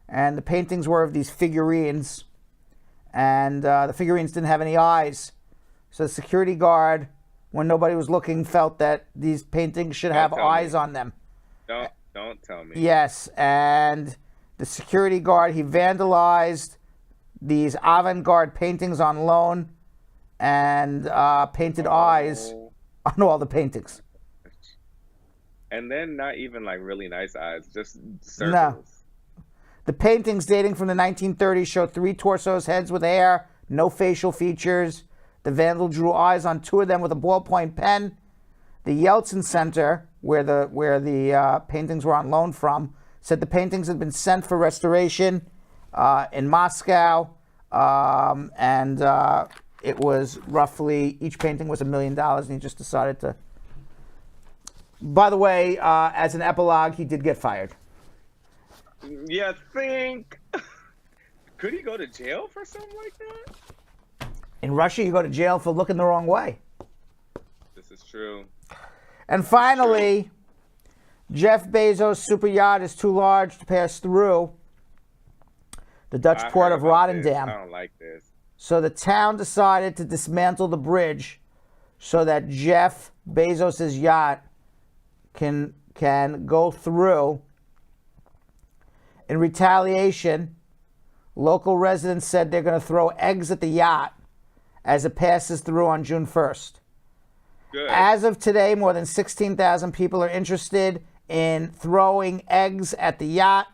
and the paintings were of these figurines, and the figurines didn't have any eyes. So the security guard, when nobody was looking, felt that these paintings should have Don't tell me. eyes on them. Don't tell me. Yes, and the security guard, he vandalized these avant-garde paintings on loan and painted eyes Oh. on all the paintings. And then not even like really nice eyes, just circles. The paintings dating from the 1930s show 3 torsos, heads with hair, no facial features. The vandal drew eyes on 2 of them with a ballpoint pen. The Yeltsin Center, where the paintings were on loan from, said the paintings had been sent for restoration in Moscow, and it was roughly, each painting was $1 million, and he just decided to. By the way, as an epilogue, he did get fired. You think? Could he go to jail for something like that? In Russia, you go to jail for looking the wrong way. This is true. And finally, Jeff Bezos' super yacht is too large to pass through the Dutch I port heard of about this. Rotterdam. I don't like this. So the town decided to dismantle the bridge so that Jeff Bezos' yacht can go through. In retaliation, local residents said they're going to throw eggs at the yacht as it passes through on June 1st. Good. As of today, more than 16,000 people are interested in throwing eggs at the yacht.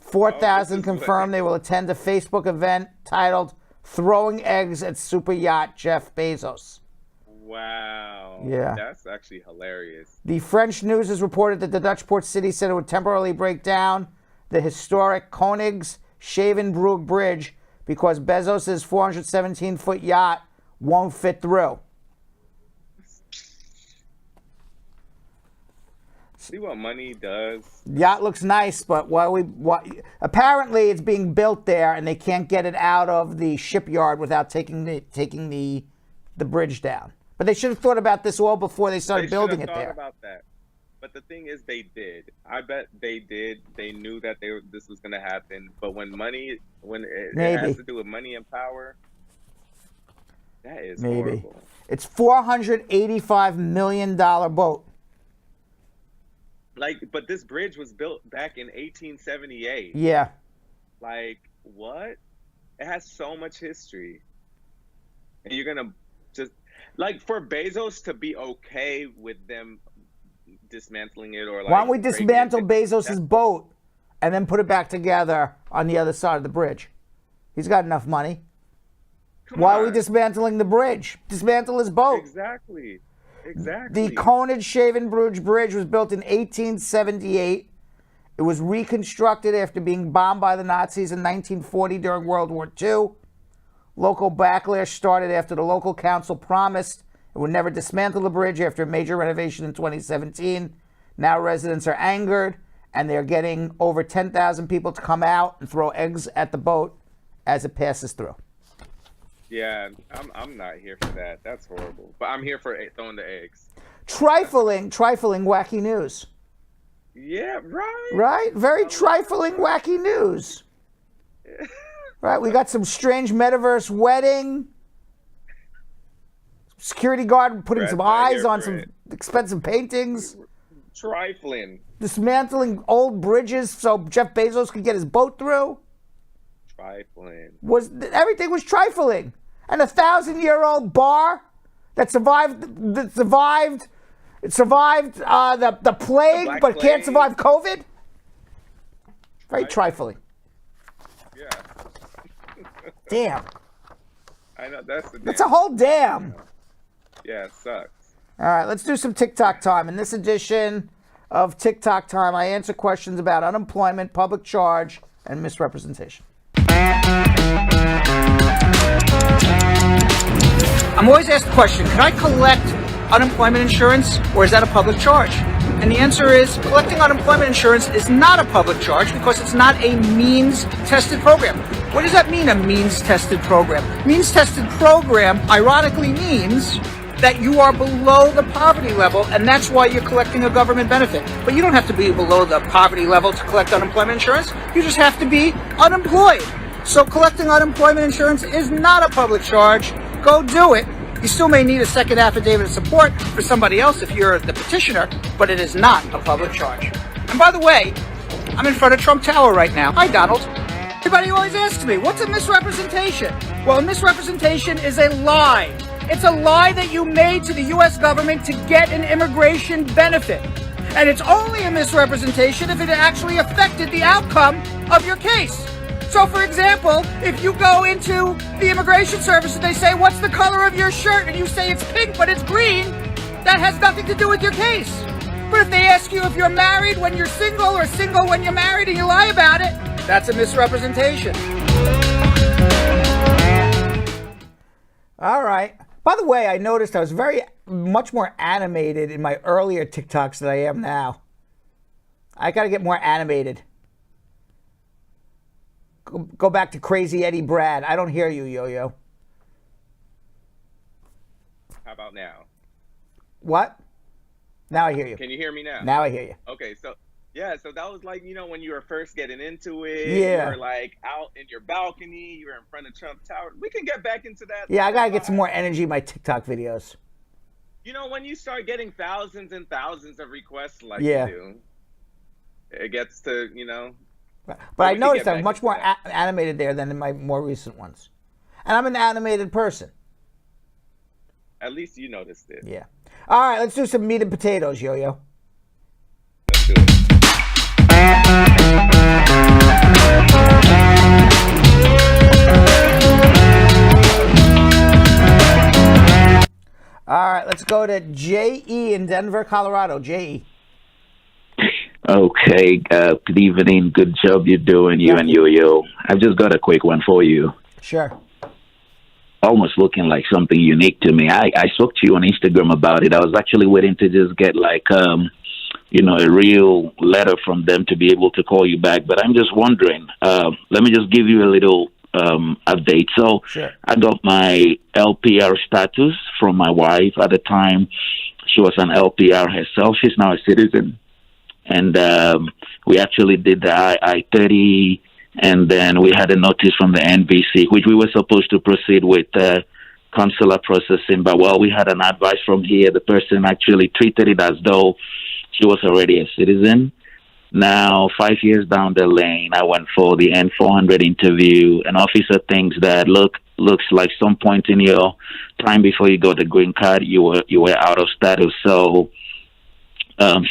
4,000 confirmed they will attend a Facebook event titled Throwing Eggs at Super Yacht Jeff Bezos. Wow. Yeah. That's actually hilarious. The French news has reported that the Dutch port city said it would temporarily break down the historic Koningshavenbrug Bridge because Bezos' 417-foot yacht won't fit through. See what money does? Yacht looks nice, but apparently it's being built there, and they can't get it out of the shipyard without taking the bridge down. But they should have thought about this all before they started building it there. They should have thought about that. But the thing is, they did. I bet they did. They knew that this was going to happen. But when it has to do with money and power, that is horrible. It's $485 million boat. But this bridge was built back in 1878. Yeah. What? It has so much history. And you're going to just, for Bezos to be okay with them dismantling it or why don't we dismantle Bezos' boat and then put it back together on the other side of the bridge? He's got enough money. Why are we dismantling the bridge? Dismantle his boat. Exactly. The Koningshavenbrug Bridge was built in 1878. It was reconstructed after being bombed by the Nazis in 1940 during World War II. Local backlash started after the local council promised it would never dismantle the bridge after a major renovation in 2017. Now residents are angered, and they're getting over 10,000 people to come out and throw eggs at the boat as it passes through. Yeah, I'm not here for that. That's horrible. But I'm here for throwing the eggs. Trifling, wacky news. Yeah, right. Right? Very trifling, wacky news. Right? We got some strange metaverse wedding. Security guard putting some eyes on some expensive paintings. Trifling. Dismantling old bridges so Jeff Bezos could get his boat through. Trifling. Everything was trifling. And a 1,000-year-old bar that survived the plague, but can't survive COVID. Very trifling. Yeah. Damn. I know That's a whole damn. Yeah, it sucks. All right, let's do some TikTok time. In this edition of TikTok time, I answer questions about unemployment, public charge, and misrepresentation. I'm always asked the question, can I collect unemployment insurance, or is that a public charge? And the answer is, collecting unemployment insurance is not a public charge because it's not a means-tested program. What does that mean, a means-tested program? Means-tested program, ironically, means that you are below the poverty level, and that's why you're collecting a government benefit. But you don't have to be below the poverty level to collect unemployment insurance. You just have to be unemployed. So collecting unemployment insurance is not a public charge. Go do it. You still may need a second affidavit of support for somebody else if you're the petitioner, but it is not a public charge. And by the way, I'm in front of Trump Tower right now. Hi, Donald. Everybody always asks me, what's a misrepresentation? Well, a misrepresentation is a lie. It's a lie that you made to the U.S. government to get an immigration benefit. And it's only a misrepresentation if it actually affected the outcome of your case. So, for example, if you go into the immigration service and they say, what's the color of your shirt? And you say it's pink, but it's green, that has nothing to do with your case. But if they ask you if you're married when you're single or single when you're married and you lie about it, that's a misrepresentation. All right. By the way, I noticed I was much more animated in my earlier TikToks than I am now. I got to get more animated. Go back to Crazy Eddie Brad. I don't hear you, Yo-Yo. How about now? What? Now I hear you. Can you hear me now? Now I hear you. Okay, so that was like, when you were first getting into it. Yeah. You were like out in your balcony. You were in front of Trump Tower. We can get back into that. Yeah, I got to get some more energy in my TikTok videos. When you start getting thousands and thousands of requests like you do, it gets to, But I noticed I'm much more animated there than in my more recent ones. And I'm an animated person. At least you noticed it. Yeah. All right, let's do some meat and potatoes, Yo-Yo. Let's do it. All right, let's go to J.E. in Denver, Colorado. J.E. Okay, good evening. Good job you're doing, you and Yo-Yo. I've just got a quick one for you. Sure. Almost looking like something unique to me. I spoke to you on Instagram about it. I was actually waiting to just get like, a real letter from them to be able to call you back. But I'm just wondering, let me just give you a little update. So sure. I got my LPR status from my wife. At the time, she was an LPR herself. She's now a citizen. And we actually did the I-30, and then we had a notice from the NBC, which we were supposed to proceed with consular processing. But we had an advice from here. The person actually treated it as though she was already a citizen. Now, 5 years down the lane, I went for the N400 interview. An officer thinks that looks like some point in your time before you got the green card, you were out of status. So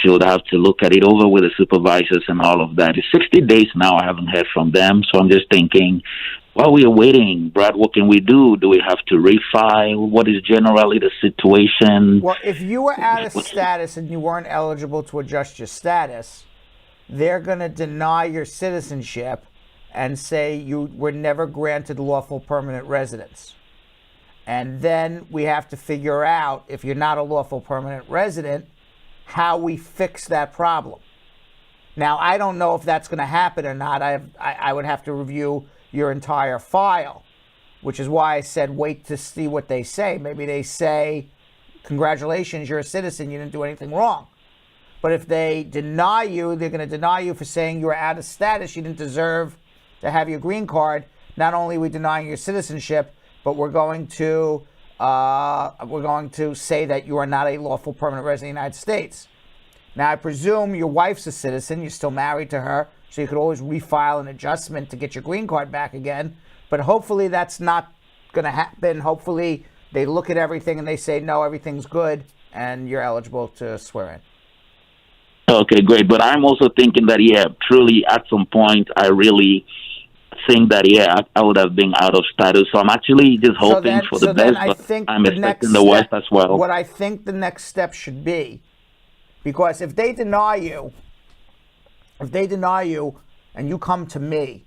she would have to look at it over with the supervisors and all of that. It's 60 days now. I haven't heard from them. So I'm just thinking, while we are waiting, Brad, what can we do? Do we have to refile? What is generally the situation? Well, if you were out of status and you weren't eligible to adjust your status, they're going to deny your citizenship and say you were never granted lawful permanent residence. And then we have to figure out, if you're not a lawful permanent resident, how we fix that problem. Now, I don't know if that's going to happen or not. I would have to review your entire file, which is why I said wait to see what they say. Maybe they say, congratulations, you're a citizen, you didn't do anything wrong. But if they deny you, they're going to deny you for saying you were out of status, you didn't deserve to have your green card. Not only are we denying your citizenship, but we're going to say that you are not a lawful permanent resident of the United States. Now, I presume your wife's a citizen. You're still married to her, so you could always refile an adjustment to get your green card back again. But hopefully that's not going to happen. Hopefully they look at everything and they say, no, everything's good, and you're eligible to swear in. Okay, great. But I'm also thinking that, truly at some point, I really think that, I would have been out of status. So I'm actually just hoping for the best, but I'm expecting the worst as well. What I think the next step should be, because if they deny you and you come to me,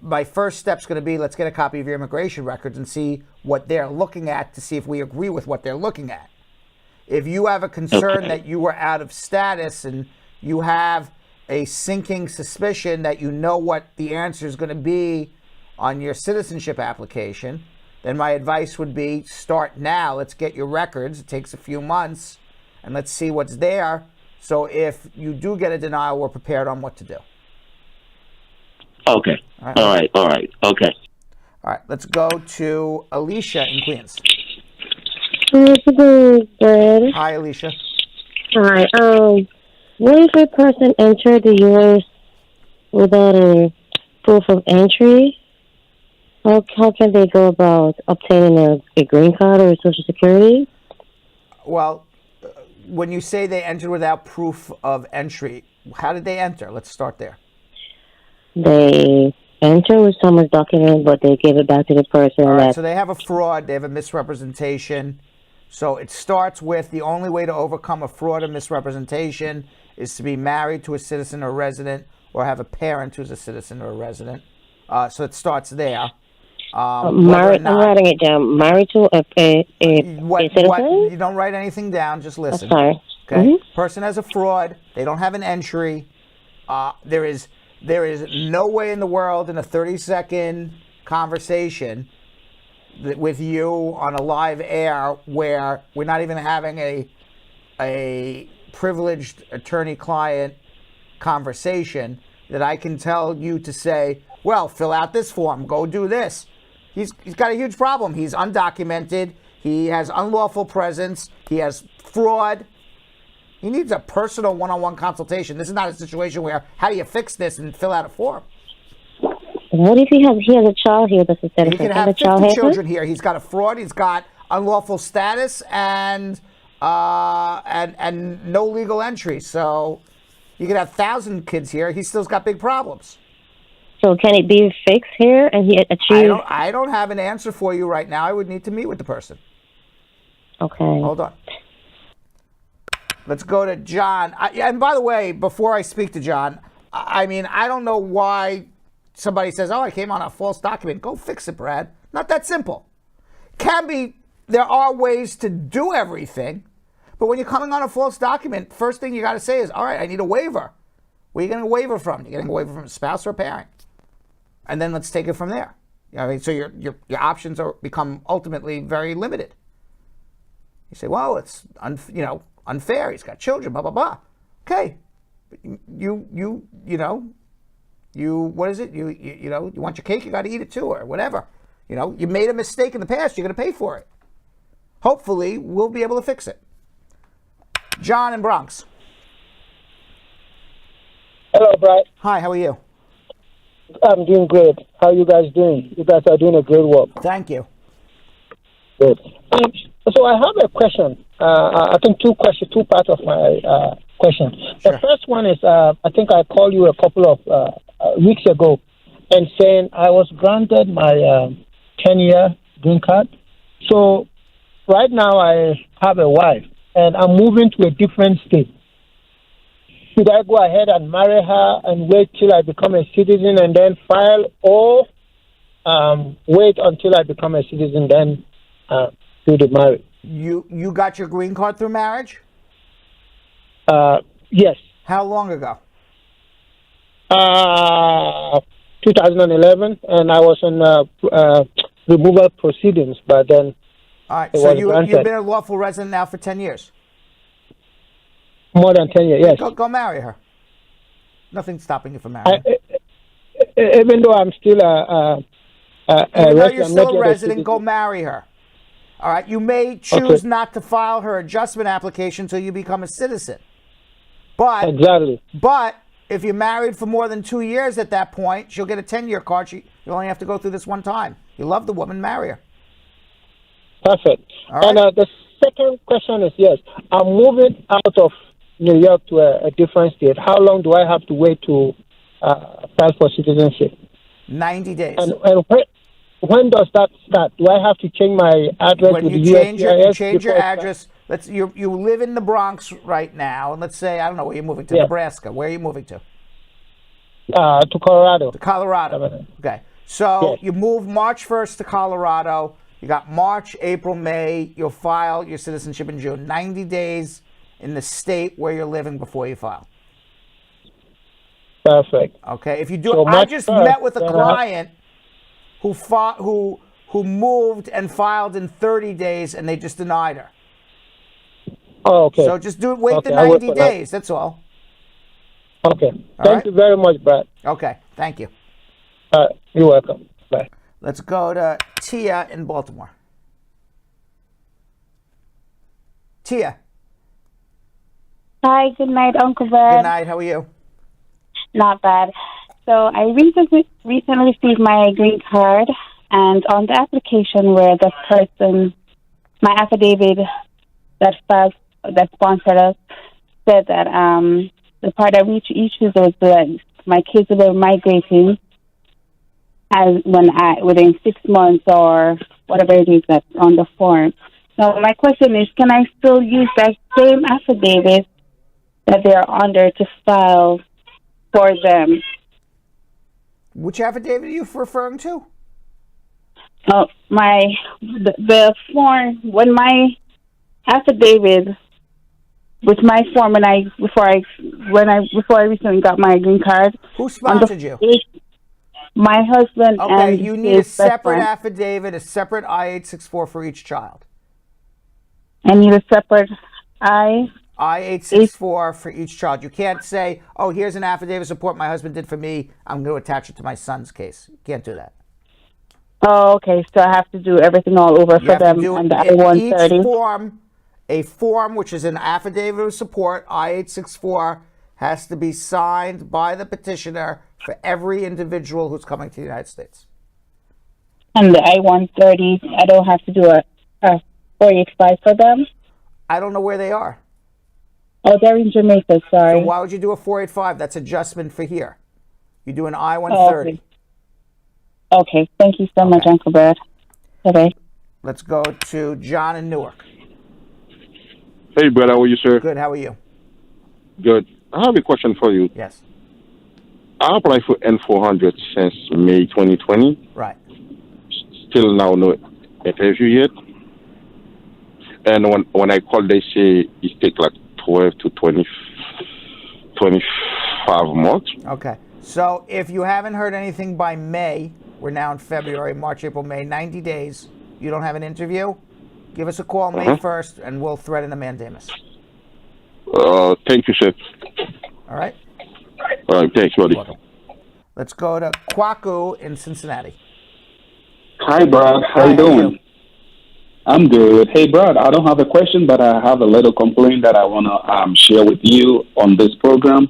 my first step's going to be, let's get a copy of your immigration records and see what they're looking at to see if we agree with what they're looking at. If you have a concern that you were out of status and you have a sinking suspicion that you know what the answer is going to be on your citizenship application, then my advice would be start now. Let's get your records. It takes a few months, and let's see what's there. So if you do get a denial, we're prepared on what to do. Okay. All right. Okay. All right. Let's go to Alicia in Queens. Good. Hi, Alicia. Hi. What if a person entered the U.S. without a proof of entry? How can they go about obtaining a green card or a Social Security? Well, when you say they entered without proof of entry, how did they enter? Let's start there. They enter with someone's document, but they give it back to the person. All right, so they have a fraud. They have a misrepresentation. So it starts with the only way to overcome a fraud or misrepresentation is to be married to a citizen or resident or have a parent who's a citizen or a resident. So it starts there. Married, I'm writing it down. Married to a citizen? You don't write anything down, just listen. I'm sorry. Okay. Mm-hmm. Person has a fraud. They don't have an entry. There is no way in the world in a 30-second conversation with you on a live air where we're not even having a privileged attorney-client conversation that I can tell you to say, well, fill out this form, go do this. He's got a huge problem. He's undocumented. He has unlawful presence. He has fraud. He needs a personal one-on-one consultation. This is not a situation where, how do you fix this and fill out a form? What if he has a child here that's a citizen? He can have 50 children here. He's got a fraud. He's got unlawful status and no legal entry. So you could have 1,000 kids here. He still's got big problems. So can it be fixed here and he achieve? I don't have an answer for you right now. I would need to meet with the person. Okay. Hold on. Let's go to John. And by the way, before I speak to John, I mean, I don't know why somebody says, oh, I came on a false document. Go fix it, Brad. Not that simple. There are ways to do everything, but when you're coming on a false document, first thing you got to say is, all right, I need a waiver. Where are you getting a waiver from? You're getting a waiver from a spouse or a parent. And then let's take it from there. You know what I mean? So your options become ultimately very limited. You say, well, it's unfair. He's got children, blah, blah, blah. Okay. But you what is it? You want your cake, you got to eat it too, or whatever. You made a mistake in the past, you're going to pay for it. Hopefully, we'll be able to fix it. John in Bronx. Hello, Brad. Hi, how are you? I'm doing great. How are you guys doing? You guys are doing a great work. Thank you. Good. So I have a question. I think two parts of my question. Sure. The first one is, I think I called you a couple of weeks ago and saying I was granted my 10-year green card. So right now I have a wife and I'm moving to a different state. Should I go ahead and marry her and wait till I become a citizen and then file, or wait until I become a citizen then do the marriage? You got your green card through marriage? Yes. How long ago? 2011, and I was in removal proceedings, but then all right, so you've been a lawful resident now for 10 years? More than 10 years, yes. Go marry her. Nothing's stopping you from marrying her. Even though I'm still a even though you're resident, still a resident, go marry her. All right, you may choose not to file her adjustment application until you become a citizen. But exactly. But if you're married for more than 2 years at that point, she'll get a 10-year card. You only have to go through this one time. You love the woman, marry her. Perfect. All right. And the second question is, yes, I'm moving out of New York to a different state. How long do I have to wait to file for citizenship? 90 days. And when does that start? Do I have to change my address when to you the change your address? You live in the Bronx right now, and let's say, I don't know where you're moving to, Nebraska. Where are you moving to? To Colorado. To Colorado. Okay. So you move March 1st to Colorado. You got March, April, May. You'll file your citizenship in June. 90 days in the state where you're living before you file. Perfect. Okay. If you do, I just met with a client who moved and filed in 30 days, and they just denied her. Oh, okay. So just wait the 90 days. That's all. Okay. Thank you very much, Brad. Okay. Thank you. You're welcome. Bye. Let's go to Tia in Baltimore. Tia. Hi, good night, Uncle Brad. Good night. How are you? Not bad. So I recently received my green card, and on the application where the person, my affidavit that sponsored us, said that the part that we issues was that my kids were migrating within 6 months or whatever it is that's on the form. Now, my question is, can I still use that same affidavit that they're under to file for them? Which affidavit are you referring to? The form, when my affidavit with my form before I recently got my green card. Who sponsored you? My husband. Okay, and you need a separate friend. affidavit, a separate I-864 for each child. I need a separate I-864 for each child. You can't say, oh, here's an affidavit of support my husband did for me. I'm going to attach it to my son's case. You can't do that. Oh, okay. So I have to do everything all over for them on the I-130. Each form, a form which is an affidavit of support, I-864, has to be signed by the petitioner for every individual who's coming to the United States. And the I-130, I don't have to do a 485 for them. I don't know where they are. Oh, they're in Jamaica, sorry. So why would you do a 485? That's adjustment for here. You do an I-130. Okay, thank you so much, Uncle Brad. Okay. Let's go to John in Newark. Hey, Brad, how are you, sir? Good, how are you? Good. I have a question for you. Yes. I applied for N400 since May 2020. Right. Still now no interview yet. And when I call, they say it takes like 12 to 25 months. Okay. So if you haven't heard anything by May, we're now in February, March, April, May, 90 days, you don't have an interview, give us a call May 1st and we'll threaten a mandamus. Thank you, sir. All right? All right, thanks, buddy. Welcome. Let's go to Kwaku in Cincinnati. Hi, Brad. How you doing? I'm good. Hey, Brad, I don't have a question, but I have a little complaint that I want to share with you on this program.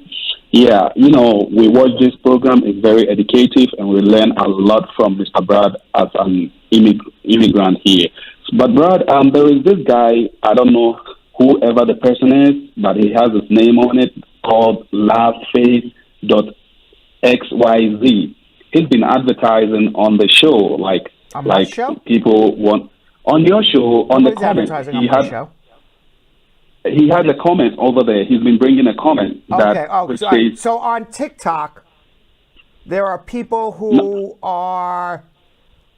Yeah, you know, we watch this program. It's very educative, and we learn a lot from Mr. Brad as an immigrant here. But, Brad, there is this guy, I don't know whoever the person is, but he has his name on it, called lastface.xyz. He's been advertising on the show, like show? People want... On your show, on the comments, he had a comment over there. He's been bringing a comment. So on TikTok, there are people who are...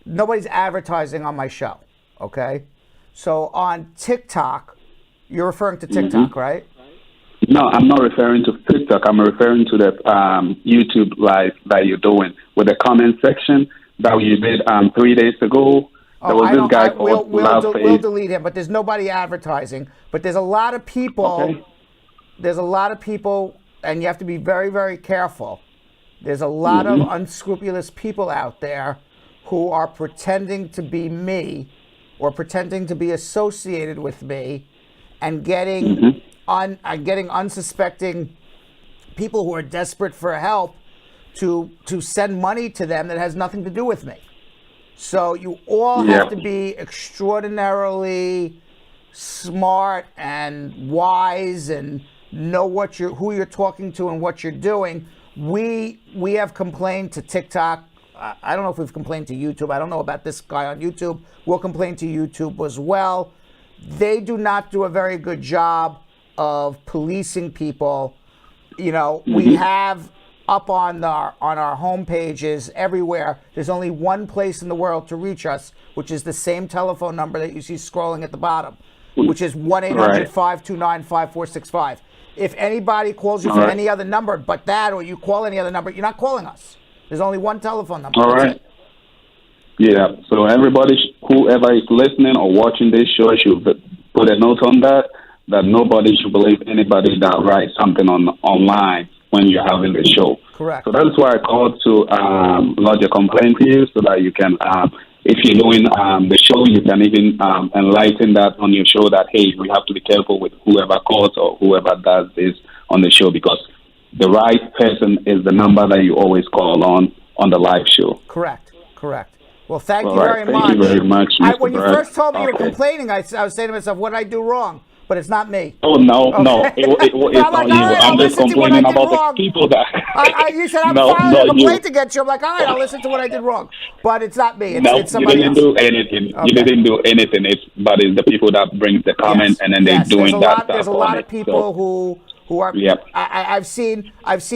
Nobody's advertising on my show, okay? So on TikTok, you're referring to TikTok, right? No, I'm not referring to TikTok. I'm referring to the YouTube live that you're doing with the comment section that you did 3 days ago. There was this guy called we'll delete him, but there's nobody advertising. But there's a lot of people. Okay. There's a lot of people, and you have to be very, very careful. There's a lot of unscrupulous people out there who are pretending to be me or pretending to be associated with me and getting unsuspecting people who are desperate for help to send money to them that has nothing to do with me. So you all have to be extraordinarily smart and wise and know who you're talking to and what you're doing. We have complained to TikTok. I don't know if we've complained to YouTube. I don't know about this guy on YouTube. We'll complain to YouTube as well. They do not do a very good job of policing people. You know, we have up on our home pages everywhere. There's only one place in the world to reach us, which is the same telephone number that you see scrolling at the bottom, which is 1-800-529-5465. If anybody calls you from any other number but that, or you call any other number, you're not calling us. There's only one telephone number. All right. Yeah. So everybody, whoever is listening or watching this show, should put a note on that nobody should believe anybody that writes something online when you're having the show. Correct. So that's why I called to lodge a complaint to you so that you can, if you're doing the show, you can even enlighten that on your show that, hey, we have to be careful with whoever calls or whoever does this on the show, because the right person is the number that you always call on the live show. Correct. Well, thank you very much. Thank you very much, Mr. When you Brad. first told me you were complaining, I was saying to myself, what did I do wrong? But it's not me. Oh, no. It's not you. I'm just complaining about the people that... you said I'm filing a complaint against you. I'm like, all right, I'll listen to what I did wrong. But it's not me. It's somebody else. You didn't do anything. Okay. You didn't do anything. It's the people that bring the comment and then they're doing that stuff. There's a lot of people who are... Yep. I've seen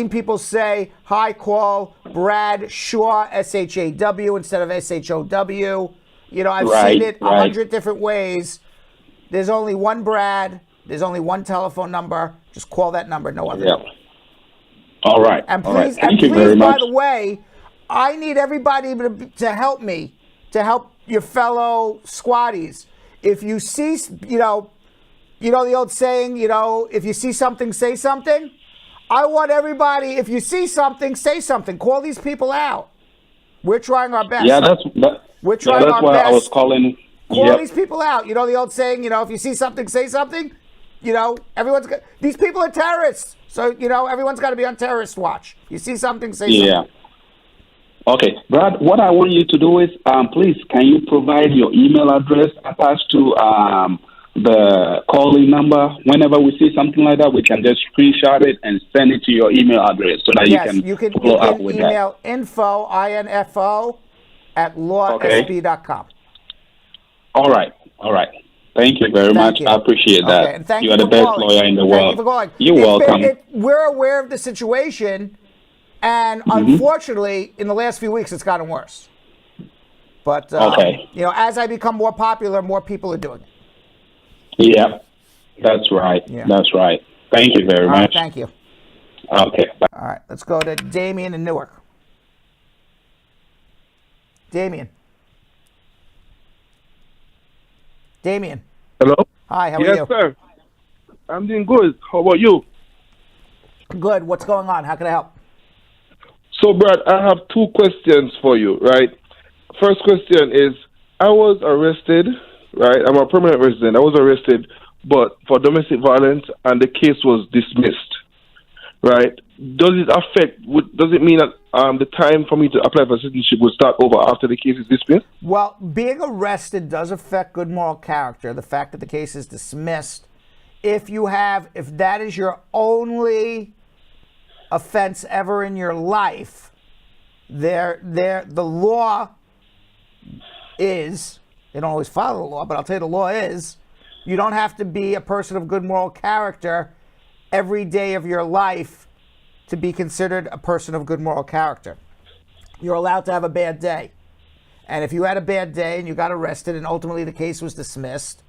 people say, hi, call Brad Shaw, S-H-A-W instead of S-H-O-W. You know, I've seen it 100 different ways. There's only one Brad. There's only one telephone number. Just call that number, no other. Yeah. All right. And please, Thank you very much. By the way, I need everybody to help me, to help your fellow squatties. If you see, you know the old saying, if you see something, say something. I want everybody, if you see something, say something. Call these people out. We're trying our best. Yeah, we're trying our why best. I was calling. Call these people out. You know the old saying, if you see something, say something. These people are terrorists. So, everyone's got to be on terrorist watch. You see something, say something. Okay, Brad, what I want you to do is, please, can you provide your email address attached to the calling number? Whenever we see something like that, we can just screenshot it and send it to your email address so that Yes, you can follow up with that. email info, info, at lawsb.com. All right. Thank you very much. You. I appreciate that. Okay, and thank you you are the for best calling. lawyer in the world. Thank you for calling. You're welcome. We're aware of the situation, and unfortunately, in the last few weeks, it's gotten worse. But as I become more popular, more people are doing it. Yeah, that's right. Yeah. That's right. Thank you very much. Thank you. Okay. Bye. All right, let's go to Damien in Newark. Damien. Hello? Hi, how are you? Yes, sir. I'm doing good. How about you? Good. What's going on? How can I help? So, Brad, I have two questions for you, right? First question is, I was arrested, right? I'm a permanent resident. I was arrested, but for domestic violence, and the case was dismissed, right? Does it mean that the time for me to apply for citizenship will start over after the case is dismissed? Well, being arrested does affect good moral character. The fact that the case is dismissed, if that is your only offense ever in your life, the law is, they don't always follow the law, but I'll tell you the law is, you don't have to be a person of good moral character every day of your life to be considered a person of good moral character. You're allowed to have a bad day. And if you had a bad day and you got arrested and ultimately the case was dismissed,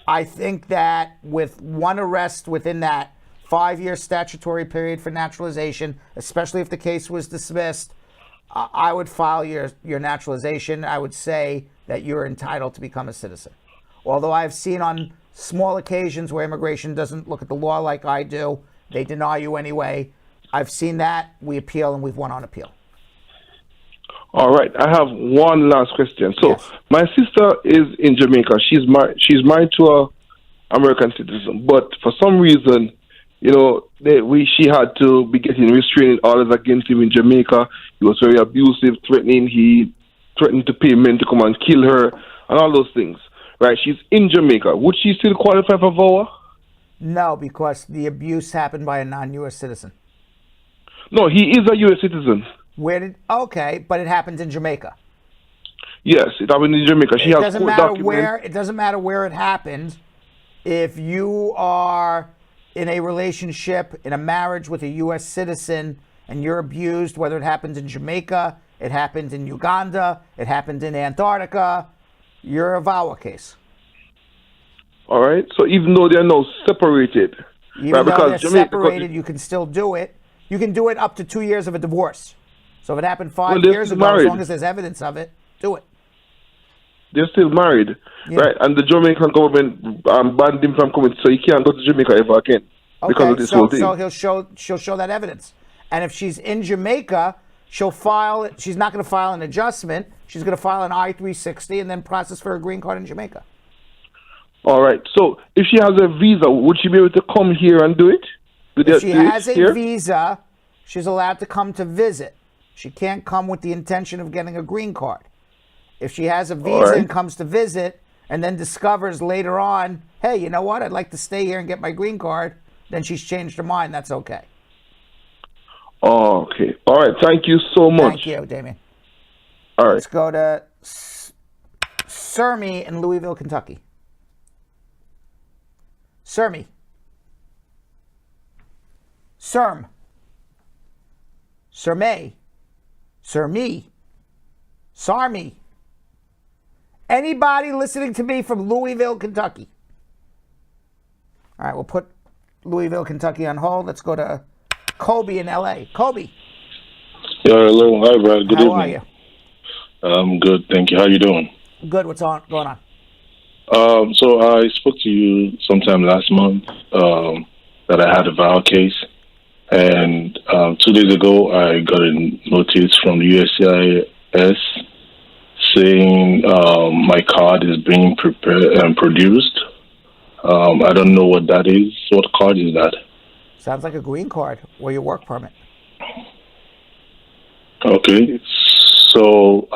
I think that with one arrest within that 5-year statutory period for naturalization, especially if the case was dismissed, I would file your naturalization. I would say that you're entitled to become a citizen. Although I've seen on small occasions where immigration doesn't look at the law like I do, they deny you anyway. I've seen that. We appeal, and we've won on appeal. All right. I have one last question. So, My sister is in Jamaica. She's married to a American citizen, but for some reason, she had to be getting restraining orders against him in Jamaica. He was very abusive, threatening. He threatened to pay men to come and kill her, and all those things. Right? She's in Jamaica. Would she still qualify for VOA? No, because the abuse happened by a non-U.S. citizen. No, he is a U.S. citizen. Okay, but it happened in Jamaica. Yes, it happened in Jamaica. It doesn't matter where it happened. If you are in a relationship, in a marriage with a U.S. citizen, and you're abused, whether it happened in Jamaica, it happened in Uganda, it happened in Antarctica, you're a VOA case. All right. So even though they're now separated, though they're separated, you can still do it. You can do it up to 2 years of a divorce. So if it happened 5 years ago, as long as there's evidence of it, do it. They're still married, right? And the Jamaican government banned him from coming, so he can't go to Jamaica ever again because of this whole thing. So she'll show that evidence. And if she's in Jamaica, she'll file. She's not going to file an adjustment. She's going to file an I-360 and then process for a green card in Jamaica. All right. So if she has a visa, would she be able to come here and do it? If she has a visa, she's allowed to come to visit. She can't come with the intention of getting a green card. If she has a visa and comes to visit and then discovers later on, hey, you know what, I'd like to stay here and get my green card, then she's changed her mind. That's okay. Oh, okay. All right. Thank you so much. Thank you, Damien. All right. Let's go to Sermi in Louisville, Kentucky. Sermi. Serm. Serme. Sermi. Sarmi. Anybody listening to me from Louisville, Kentucky? All right, we'll put Louisville, Kentucky on hold. Let's go to Kobe in L.A. Kobe. Yeah, hello. Hi, Brad. Good evening. How are you? I'm good, thank you. How you doing? Good. What's going on? So I spoke to you sometime last month that I had a viol case. And 2 days ago, I got a notice from the USCIS saying my card is being prepared and produced. I don't know what that is. What card is that? Sounds like a green card or your work permit. Okay. So,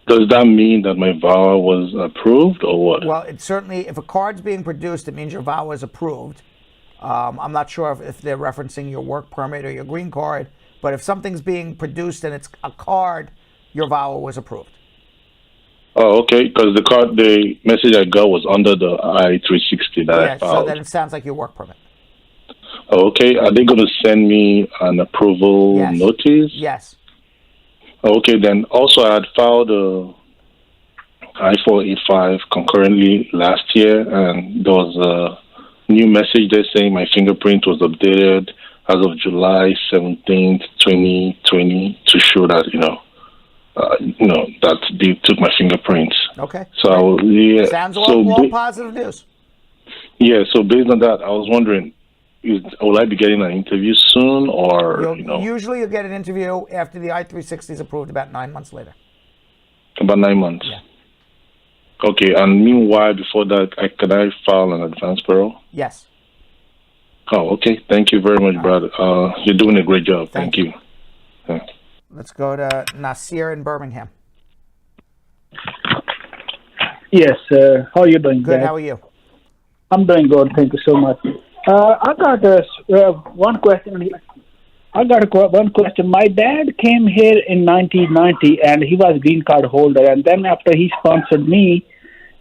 does that mean that my VAWA was approved or what? Well, it certainly, if a card's being produced, it means your VAWA is approved. I'm not sure if they're referencing your work permit or your green card, but if something's being produced and it's a card, your VAWA was approved. Oh, okay, because the message I got was under the I-360 that I filed. So then it sounds like your work permit. Oh, okay, are they going to send me an approval notice? Yes. Okay, then also I had filed a I-485 concurrently last year, and there was a new message there saying my fingerprint was updated as of July 17th, 2020 to show that, that they took my fingerprints. Okay. So, Sounds all positive news. Yeah, so based on that, I was wondering, will I be getting an interview soon, or, Usually you'll get an interview after the I-360 is approved about 9 months later. About 9 months? Yeah. Okay, and meanwhile, before that, could I file an advance parole? Yes. Oh, okay. Thank you very much, brother. You're doing a great job. Thank you. Yeah. Let's go to Nasir in Birmingham. Yes, how are you doing? Good, Dad? how are you? I'm doing good, thank you so much. I got one question. One question. My dad came here in 1990, and he was green card holder. And then after he sponsored me,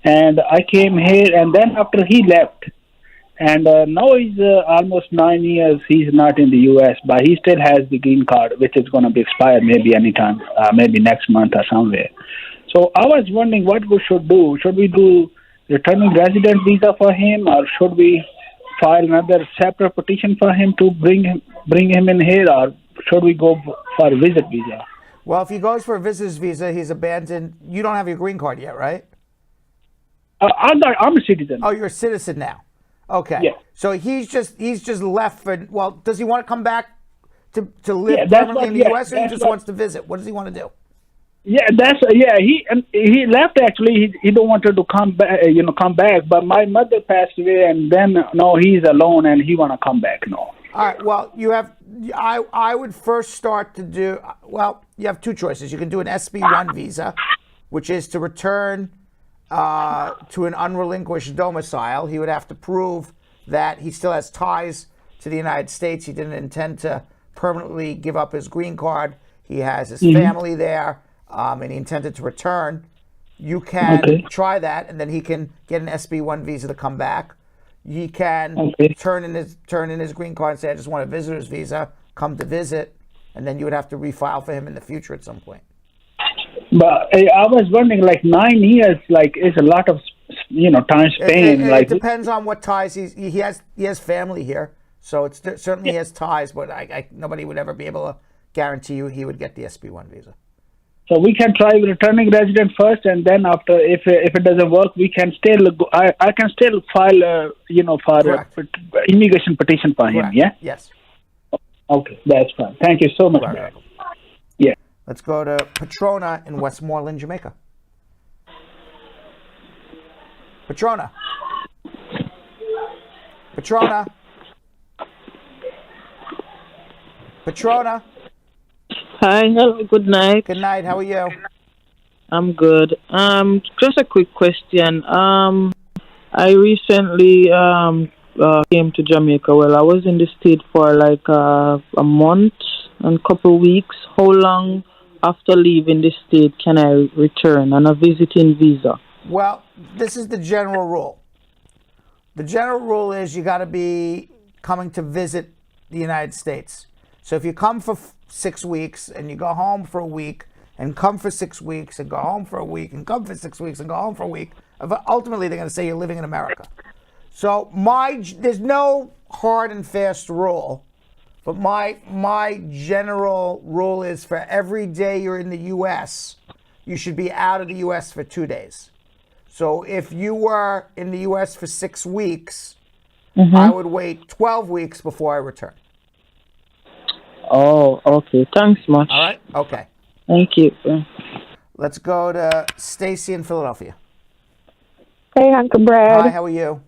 and I came here, and then after he left, and now he's almost 9 years. He's not in the U.S., but he still has the green card, which is going to be expired maybe anytime, maybe next month or somewhere. So I was wondering what we should do. Should we do returning resident visa for him, or should we file another separate petition for him to bring him in here, or should we go for a visit visa? Well, if he goes for a visitor's visa, he's abandoned. You don't have your green card yet, right? I'm a citizen. Oh, you're a citizen now. Okay. Yeah. So he's just left for. Well, does he want to come back to live that's permanently in the U.S. or he just wants to visit? What does he want to do? Yeah, he left actually. He don't want to come back, come back. But my mother passed away, and then no, he's alone, and he want to come back. No. All right. Well, you have. I would first start to do. Well, you have two choices. You can do an SB1 visa, which is to return to an unrelinquished domicile. He would have to prove that he still has ties to the United States. He didn't intend to permanently give up his green card. He has his family there. And he intended to return. You can try that, and then he can get an SB1 visa to come back. He can turn in his green card and say, "I just want a visitor's visa, come to visit," and then you would have to refile for him in the future at some point. But I was wondering, 9 years, is a lot of time spent. It depends on what ties he has. He has family here, so it's certainly he has ties. But nobody would ever be able to guarantee you he would get the SB1 visa. So we can try returning resident first, and then after, if it doesn't work, we can still go. I can still file, for immigration petition for him. Yeah. Yes. Okay, that's fine. Thank you so much. Yeah. Let's go to Patrona in Westmoreland, Jamaica. Patrona. Hi, hello, good night. Good night, how are you? I'm good. Just a quick question. I recently came to Jamaica. Well, I was in the state for a month and couple weeks. How long after leaving the state can I return on a visiting visa? Well, this is the general rule. The general rule is you got to be coming to visit the United States. So if you come for 6 weeks and you go home for a week and come for 6 weeks and go home for a week and come for 6 weeks and go home for a week, ultimately they're going to say you're living in America. So there's no hard and fast rule, but my general rule is for every day you're in the U.S., you should be out of the U.S. for 2 days. So if you were in the U.S. for 6 weeks, I would wait 12 weeks before I return. Oh, okay. Thanks much. All right? Okay. Thank you. Let's go to Stacy in Philadelphia. Hey, Uncle Brad. Hi, how are you?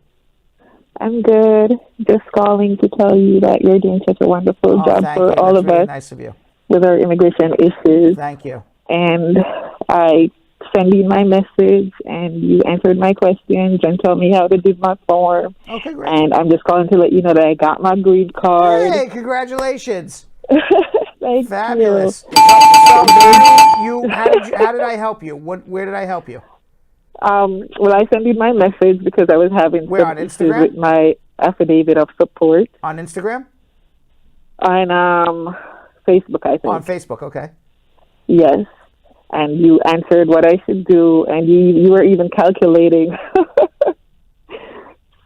I'm good. Just calling to tell you that you're doing such a wonderful job for all of us. Nice of you. With our immigration issues. Thank you. and I sent you my message, and you answered my questions and told me how to do my form. Okay, great. And I'm just calling to let you know that I got my green card. Hey, congratulations! Thank Fabulous. you. So, how did I help you? Where did I help you? Well, I sent you my message because I was having Where, some on issues Instagram? with my affidavit of support On Instagram? on Facebook, I think. On Facebook, okay. Yes. And you answered what I should do, and you were even calculating.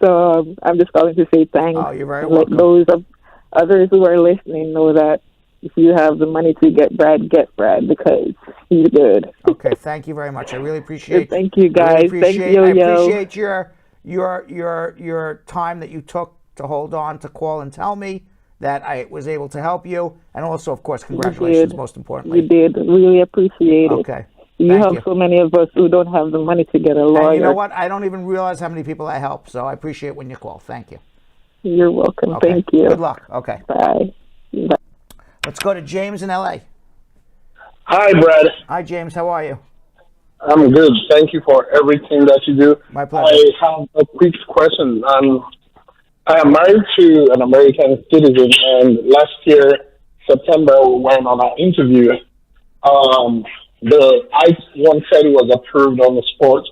So I'm just calling to say thanks. Oh, you're very and let welcome. those of others who are listening know that if you have the money to get Brad because he's good. Okay, thank you very much. I really appreciate. Thank you, guys. I really Thank appreciate, you, I yo. appreciate your time that you took to hold on to call and tell me that I was able to help you, and also, of course, congratulations. did. Most importantly, You did. Really appreciate it. Okay. You Thank help you. so many of us who don't have the money to get a lawyer. And you know what? I don't even realize how many people I help, so I appreciate when you call. Thank you. You're welcome. Okay. Thank you. Good luck. Okay. Bye. Bye. Let's go to James in L.A. Hi, Brad. Hi, James. How are you? I'm good. Thank you for everything that you do. My pleasure. I have a quick question. I am married to an American citizen, and last year, September, we went on an interview. The I-130 was approved on the spot,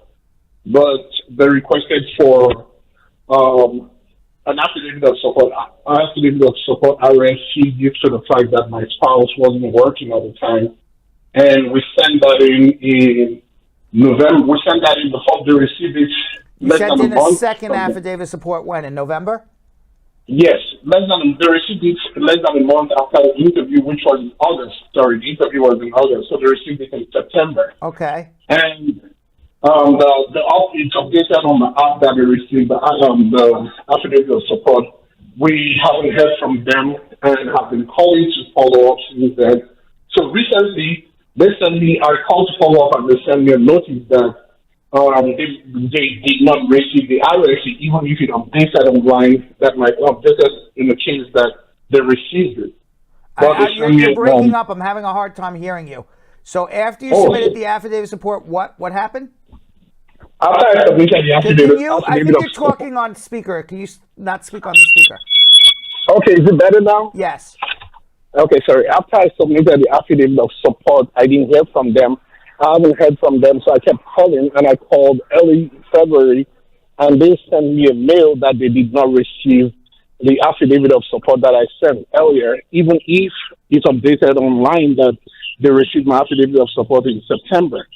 but they requested for an affidavit of support. Affidavit of support I received due to the fact that my spouse wasn't working at the time, and we sent that in November. We sent that in before they received it. You sent in a second affidavit of support when? In November? Yes, they received it less than a month after the interview, which was in August. Sorry, the interview was in August, so they received it in September. Okay. And it's updated on the app that we received, the affidavit of support. We haven't heard from them and have been calling to follow up since then. So recently, I called to follow up and they sent me a notice that they did not receive the RSC, even if it updated online, that might update in the case that they received it. You're breaking up. I'm having a hard time hearing you. So after you submitted the affidavit of support, what happened? After I submitted the affidavit, I think you're talking on speaker. Can you not speak on the speaker? Okay, is it better now? Yes. Okay, sorry. After I submitted the affidavit of support, I didn't hear from them. I haven't heard from them, so I kept calling, and I called early February, and they sent me a mail that they did not receive the affidavit of support that I sent earlier, even if it's updated online that they received my affidavit of support in September.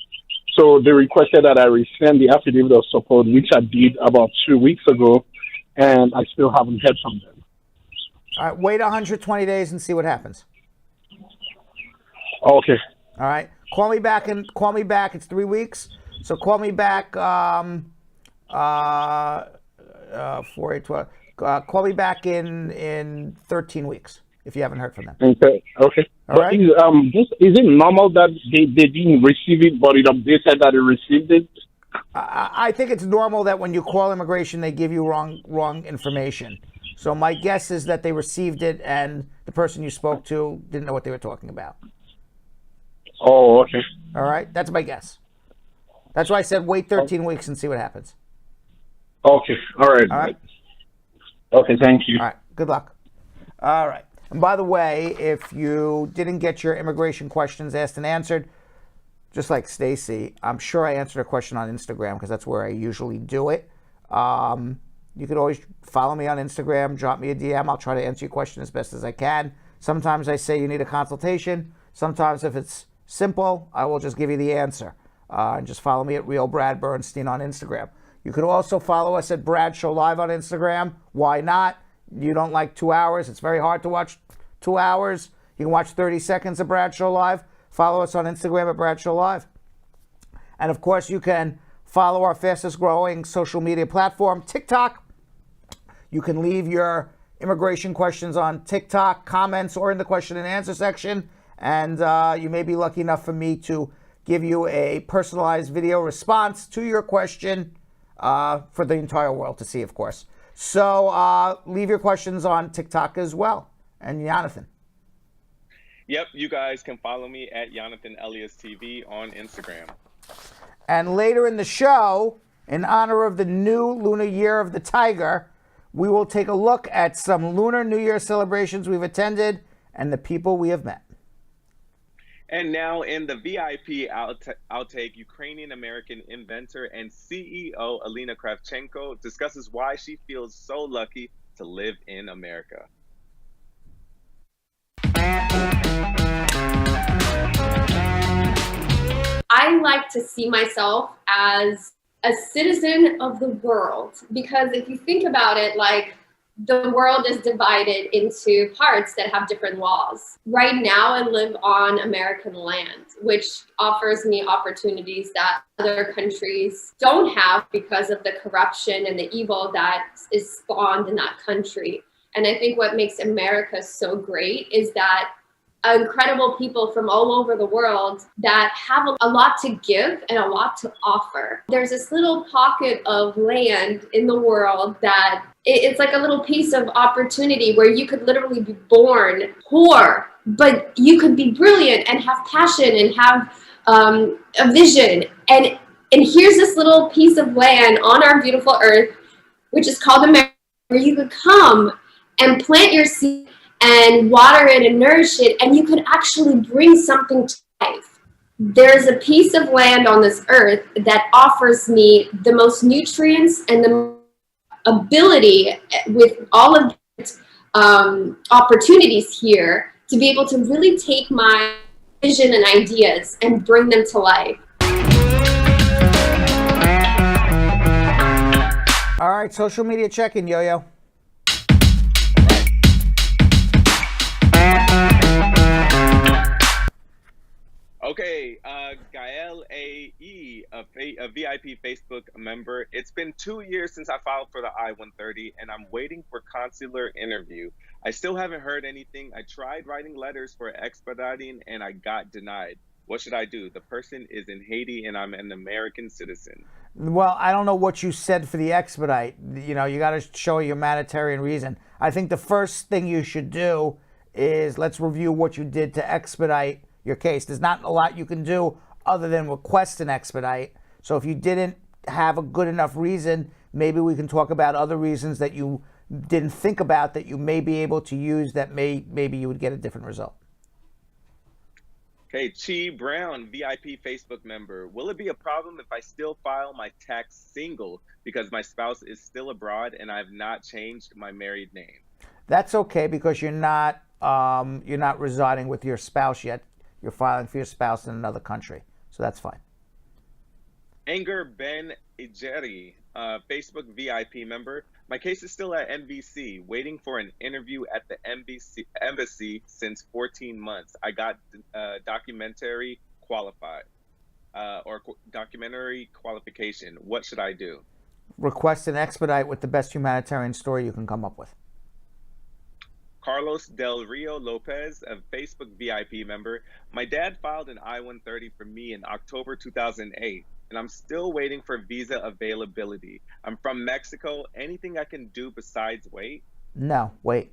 So they requested that I resend the affidavit of support, which I did about 2 weeks ago, and I still haven't heard from them. All right, wait 120 days and see what happens. Okay. All right. Call me back. It's 3 weeks. So call me back. 4/8/12. Call me back in 13 weeks if you haven't heard from them. Okay. Okay. All But right. is it normal that they didn't receive it, but it updated that they received it? I think it's normal that when you call immigration, they give you wrong information. So my guess is that they received it and the person you spoke to didn't know what they were talking about. Oh, okay. All right. That's my guess. That's why I said wait 13 weeks and see what happens. Okay. All right. All right. Okay. Thank you. All right. Good luck. All right. And by the way, if you didn't get your immigration questions asked and answered, just like Stacy, I'm sure I answered a question on Instagram because that's where I usually do it. You could always follow me on Instagram, drop me a DM. I'll try to answer your question as best as I can. Sometimes I say you need a consultation. Sometimes if it's simple, I will just give you the answer. And just follow me at Real Brad Bernstein on Instagram. You could also follow us at Brad Show Live on Instagram. Why not? You don't like 2 hours. It's very hard to watch 2 hours. You can watch 30 seconds of Brad Show Live. Follow us on Instagram at Brad Show Live. And of course, you can follow our fastest growing social media platform, TikTok. You can leave your immigration questions on TikTok, comments, or in the question and answer section. And you may be lucky enough for me to give you a personalized video response to your question for the entire world to see, of course. So leave your questions on TikTok as well. And Jonathan. Yep, you guys can follow me at Jonathan Elias TV on Instagram. And later in the show, in honor of the new Lunar Year of the Tiger, we will take a look at some Lunar New Year celebrations we've attended and the people we have met. And now in the VIP outtake, Ukrainian-American inventor and CEO Alina Kravchenko discusses why she feels so lucky to live in America. I like to see myself as a citizen of the world, because if you think about it, like, the world is divided into parts that have different laws. Right now, I live on American land, which offers me opportunities that other countries don't have because of the corruption and the evil that is spawned in that country. And I think what makes America so great is that incredible people from all over the world that have a lot to give and a lot to offer. There's this little pocket of land in the world that it's like a little piece of opportunity where you could literally be born poor, but you could be brilliant and have passion and have a vision. And here's this little piece of land on our beautiful earth, which is called America, where you could come and plant your seed and water it and nourish it, and you could actually bring something to life. There's a piece of land on this earth that offers me the most nutrients and the ability, with all of the opportunities here, to be able to really take my vision and ideas and bring them to life. All right, social media check-in, Yo-Yo. Okay, Gael A.E., a VIP Facebook member. It's been 2 years since I filed for the I-130, and I'm waiting for consular interview. I still haven't heard anything. I tried writing letters for expediting, and I got denied. What should I do? The person is in Haiti, and I'm an American citizen. Well, I don't know what you said for the expedite. You know, you got to show a humanitarian reason. I think the first thing you should do is let's review what you did to expedite your case. There's not a lot you can do other than request an expedite. So if you didn't have a good enough reason, maybe we can talk about other reasons that you didn't think about that you may be able to use that maybe you would get a different result. Okay, Chi Brown, VIP Facebook member. Will it be a problem if I still file my tax single because my spouse is still abroad and I have not changed my married name? That's okay because you're not residing with your spouse yet. You're filing for your spouse in another country, so that's fine. Anger Ben Ejeri, Facebook VIP member. My case is still at NBC, waiting for an interview at the embassy since 14 months. I got documentary qualified or documentary qualification. What should I do? Request an expedite with the best humanitarian story you can come up with. Carlos Del Rio Lopez, a Facebook VIP member. My dad filed an I-130 for me in October 2008, and I'm still waiting for visa availability. I'm from Mexico. Anything I can do besides wait? No, wait.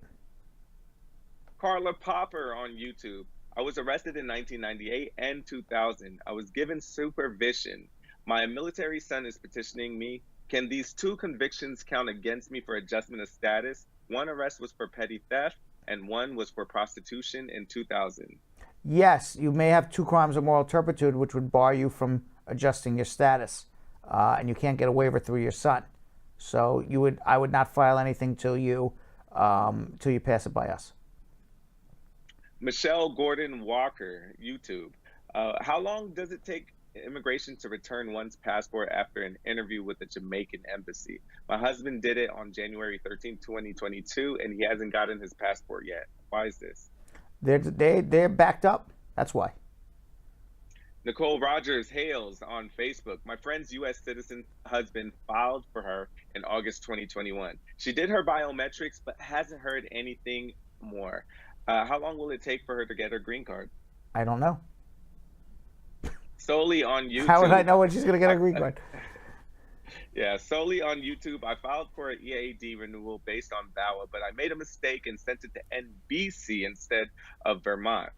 Carla Popper on YouTube. I was arrested in 1998 and 2000. I was given supervision. My military son is petitioning me. Can these two convictions count against me for adjustment of status? One arrest was for petty theft, and one was for prostitution in 2000. Yes, you may have 2 crimes of moral turpitude, which would bar you from adjusting your status, and you can't get a waiver through your son. So I would not file anything till you pass it by us. Michelle Gordon Walker, YouTube. How long does it take immigration to return one's passport after an interview with the Jamaican embassy? My husband did it on January 13, 2022, and he hasn't gotten his passport yet. Why is this? They're backed up. That's why. Nicole Rogers Hales on Facebook. My friend's U.S. citizen husband filed for her in August 2021. She did her biometrics, but hasn't heard anything more. How long will it take for her to get her green card? I don't know. Solely on YouTube. How would I know when she's going to get a green card? Yeah, solely on YouTube. I filed for an EAD renewal based on VAWA, but I made a mistake and sent it to NBC instead of Vermont.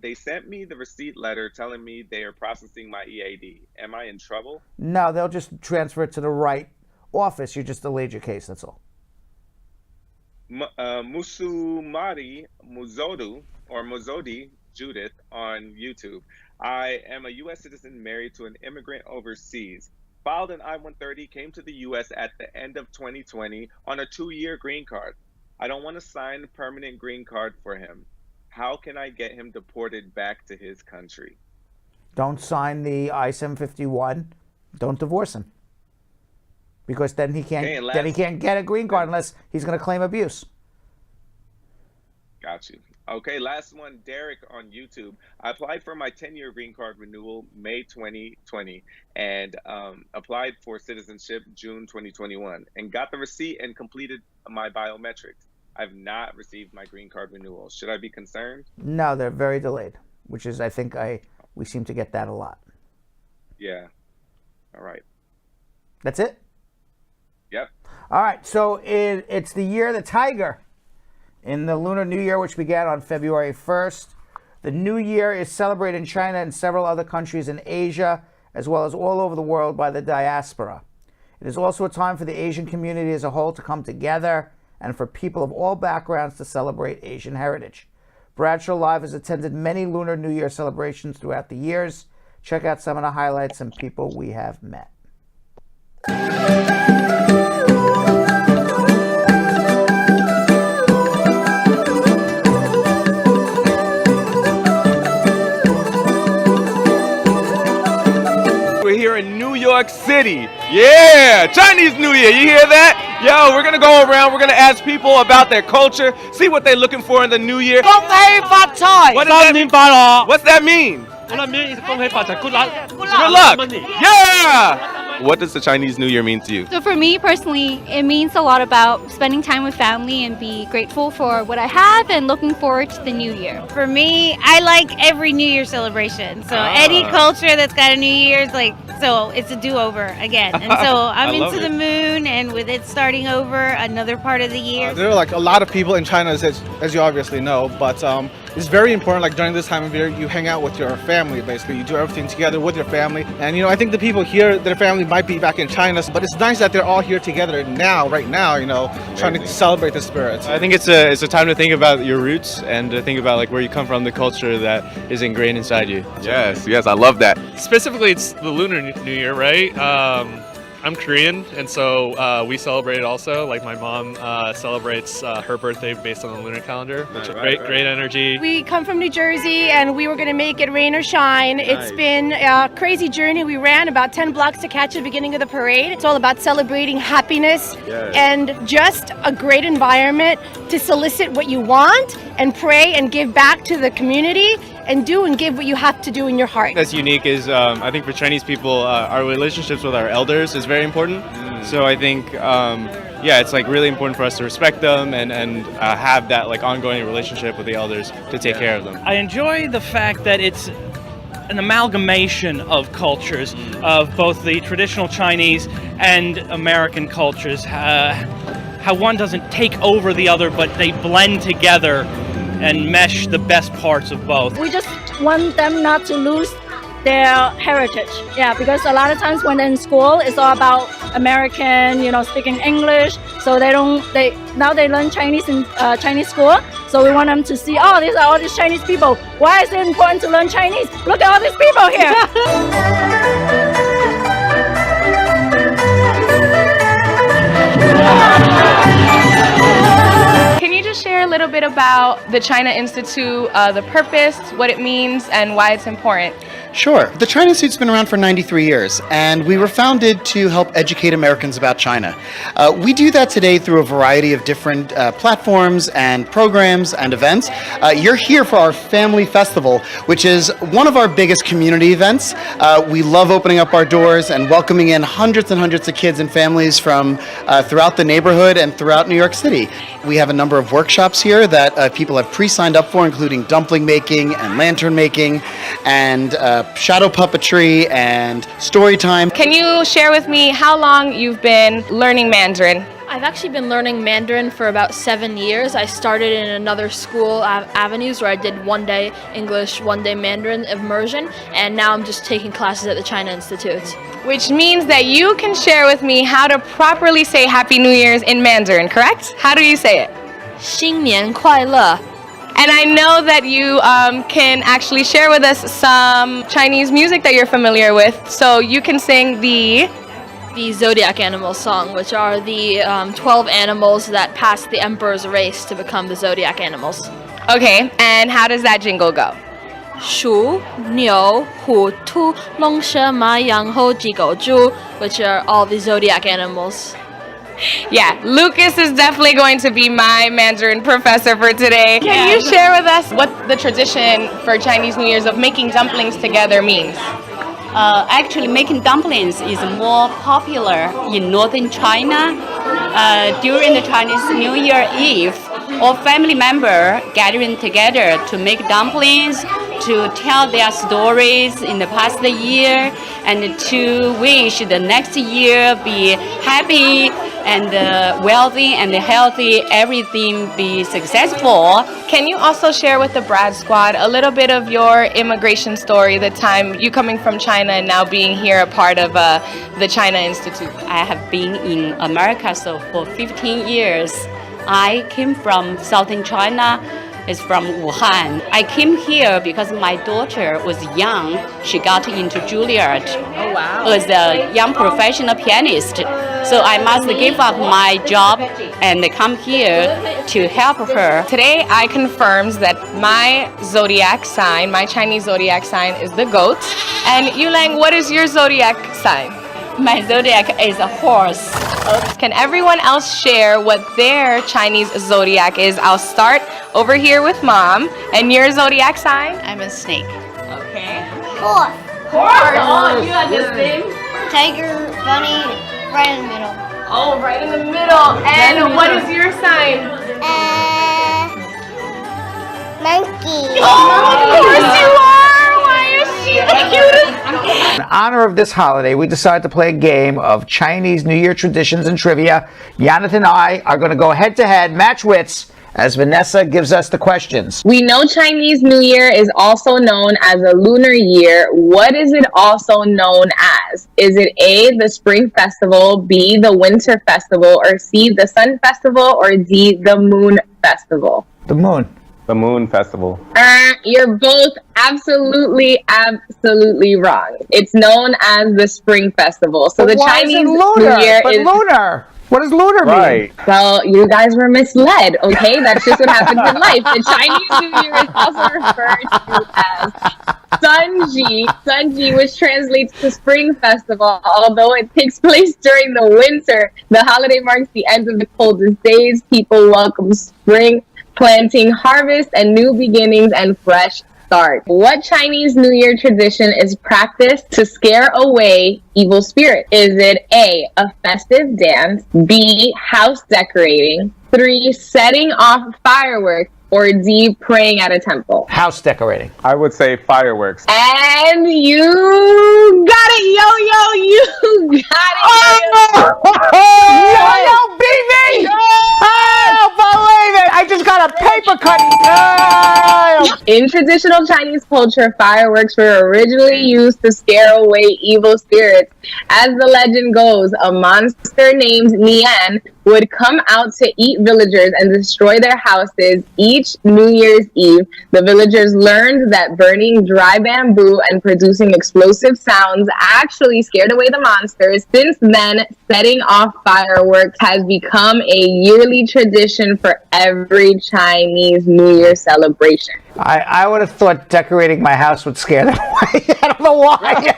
They sent me the receipt letter telling me they are processing my EAD. Am I in trouble? No, they'll just transfer it to the right office. You just delayed your case, that's all. Musumari Muzodu or Muzodi Judith on YouTube. I am a U.S. citizen married to an immigrant overseas. Filed an I-130, came to the U.S. at the end of 2020 on a 2-year green card. I don't want to sign a permanent green card for him. How can I get him deported back to his country? Don't sign the I-751. Don't divorce him. Because then he can't get a green card unless he's going to claim abuse. Got you. Okay, last one, Derek on YouTube. I applied for my 10-year green card renewal May 2020 and applied for citizenship June 2021 and got the receipt and completed my biometrics. I've not received my green card renewal. Should I be concerned? No, they're very delayed, which is, I think we seem to get that a lot. Yeah. All right. That's it? Yep. All right, so it's the year of the tiger. In the Lunar New Year, which began on February 1st. The New Year is celebrated in China and several other countries in Asia, as well as all over the world by the diaspora. It is also a time for the Asian community as a whole to come together and for people of all backgrounds to celebrate Asian heritage. Bradshaw Live has attended many Lunar New Year celebrations throughout the years. Check out some of the highlights and people we have met. We're here in New York City. Yeah, Chinese New Year, you hear that? Yo, we're gonna go around, we're gonna ask people about their culture, see what they're looking for in the new year. What does that mean? What's that mean? Good luck. Yeah! What does the Chinese New Year mean to you? So for me personally, it means a lot about spending time with family and be grateful for what I have and looking forward to the new year. For me, I like every New Year celebration. So any culture that's got a New Year's, so it's a do-over again. And so I'm into the moon, and with it starting over another part of the year. There are a lot of people in China, as you obviously know, but it's very important, during this time of year, you hang out with your family, basically. You do everything together with your family. And, I think the people here, their family might be back in China, but it's nice that they're all here together now, right now, trying to celebrate the spirit. I think it's a time to think about your roots and to think about where you come from, the culture that is ingrained inside you. Yes, I love that. Specifically, it's the Lunar New Year, right? I'm Korean, and so we celebrate also. Like my mom celebrates her birthday based on the lunar calendar, which is great energy. We come from New Jersey, and we were going to make it rain or shine. Nice. It's been a crazy journey. We ran about 10 blocks to catch the beginning of the parade. It's all about celebrating happiness and just a great environment to solicit what you want and pray and give back to the community and do and give what you have to do in your heart. That's unique is I think for Chinese people, our relationships with our elders is very important. So I think, it's really important for us to respect them and have that ongoing relationship with the elders to take care of them. I enjoy the fact that it's an amalgamation of cultures, of both the traditional Chinese and American cultures, how one doesn't take over the other, but they blend together and mesh the best parts of both. We just want them not to lose their heritage. Yeah, because a lot of times when they're in school, it's all about American, speaking English. So now they learn Chinese in Chinese school. So we want them to see, these are all these Chinese people. Why is it important to learn Chinese? Look at all these people here. Can you just share a little bit about the China Institute, the purpose, what it means, and why it's important? Sure. The China Institute's been around for 93 years, and we were founded to help educate Americans about China. We do that today through a variety of different platforms and programs and events. You're here for our Family Festival, which is one of our biggest community events. We love opening up our doors and welcoming in hundreds and hundreds of kids and families from throughout the neighborhood and throughout New York City. We have a number of workshops here that people have pre-signed up for, including dumpling making and lantern making and shadow puppetry and story time. Can you share with me how long you've been learning Mandarin? I've actually been learning Mandarin for about 7 years. I started in another school, Avenues, where I did 1 day English, 1 day Mandarin immersion, and now I'm just taking classes at the China Institute. Which means that you can share with me how to properly say Happy New Year's in Mandarin, correct? How do you say it? 新年快乐. And I know that you can actually share with us some Chinese music that you're familiar with, so you can sing the Zodiac Animal song, which are the 12 animals that passed the Emperor's race to become the Zodiac animals. Okay, and how does that jingle go? 鼠, 牛, 虎, 兔, 龙, 蛇, 马, 羊, 猴, 鸡, 狗, 猪, which are all the Zodiac animals. Yeah, Lucas is definitely going to be my Mandarin professor for today. Can you share with us what the tradition for Chinese New Year's of making dumplings together means? Actually, making dumplings is more popular in northern China. During the Chinese New Year Eve, all family members gathering together to make dumplings, to tell their stories in the past year, and to wish the next year be happy and wealthy and healthy, everything be successful. Can you also share with the Brad Squad a little bit of your immigration story, the time you coming from China and now being here a part of the China Institute? I have been in America so for 15 years. I came from southern China. It's from Wuhan. I came here because my daughter was young. She got into Juilliard. Oh, wow. As a young professional pianist. So I must give up my job and come here to help her. Today I confirms that my zodiac sign, my Chinese zodiac sign is the goat. And Yulang, what is your zodiac sign? My zodiac is a horse. Can everyone else share what their Chinese zodiac is? I'll start over here with Mom. And your zodiac sign? I'm a snake. Okay. Horse. Horse. Oh, you got the same? Tiger, bunny, right in the middle. Oh, right in the middle. And what is your sign? Monkey. Oh, of course you are. Why is she the cutest? In honor of this holiday, we decided to play a game of Chinese New Year traditions and trivia. Yaneth and I are going to go head-to-head, match wits, as Vanessa gives us the questions. We know Chinese New Year is also known as a Lunar Year. What is it also known as? Is it A, the Spring Festival, B, the Winter Festival, or C, the Sun Festival, or D, the Moon Festival? The Moon. The Moon Festival. You're both absolutely wrong. It's known as the Spring Festival. So But the why Chinese is it lunar? New Year But is lunar. What does lunar mean? Well, you guys were misled, okay? That's just what happens in life. The Chinese New Year is also referred to as Sunji, which translates to Spring Festival. Although it takes place during the winter, the holiday marks the end of the coldest days. People welcome spring, planting, harvest, and new beginnings and fresh start. What Chinese New Year tradition is practiced to scare away evil spirits? Is it A, a festive dance, B, house decorating, 3, setting off fireworks, or D, praying at a temple? House decorating. I would say fireworks. And you got it, Yo-Yo! You got it, Yo-Yo beat me! I don't believe it! I just got a paper cutting. In traditional Chinese culture, fireworks were originally used to scare away evil spirits. As the legend goes, a monster named Nian would come out to eat villagers and destroy their houses each New Year's Eve. The villagers learned that burning dry bamboo and producing explosive sounds actually scared away the monsters. Since then, setting off fireworks has become a yearly tradition for every Chinese New Year celebration. I would have thought decorating my house would scare them away. I don't know why.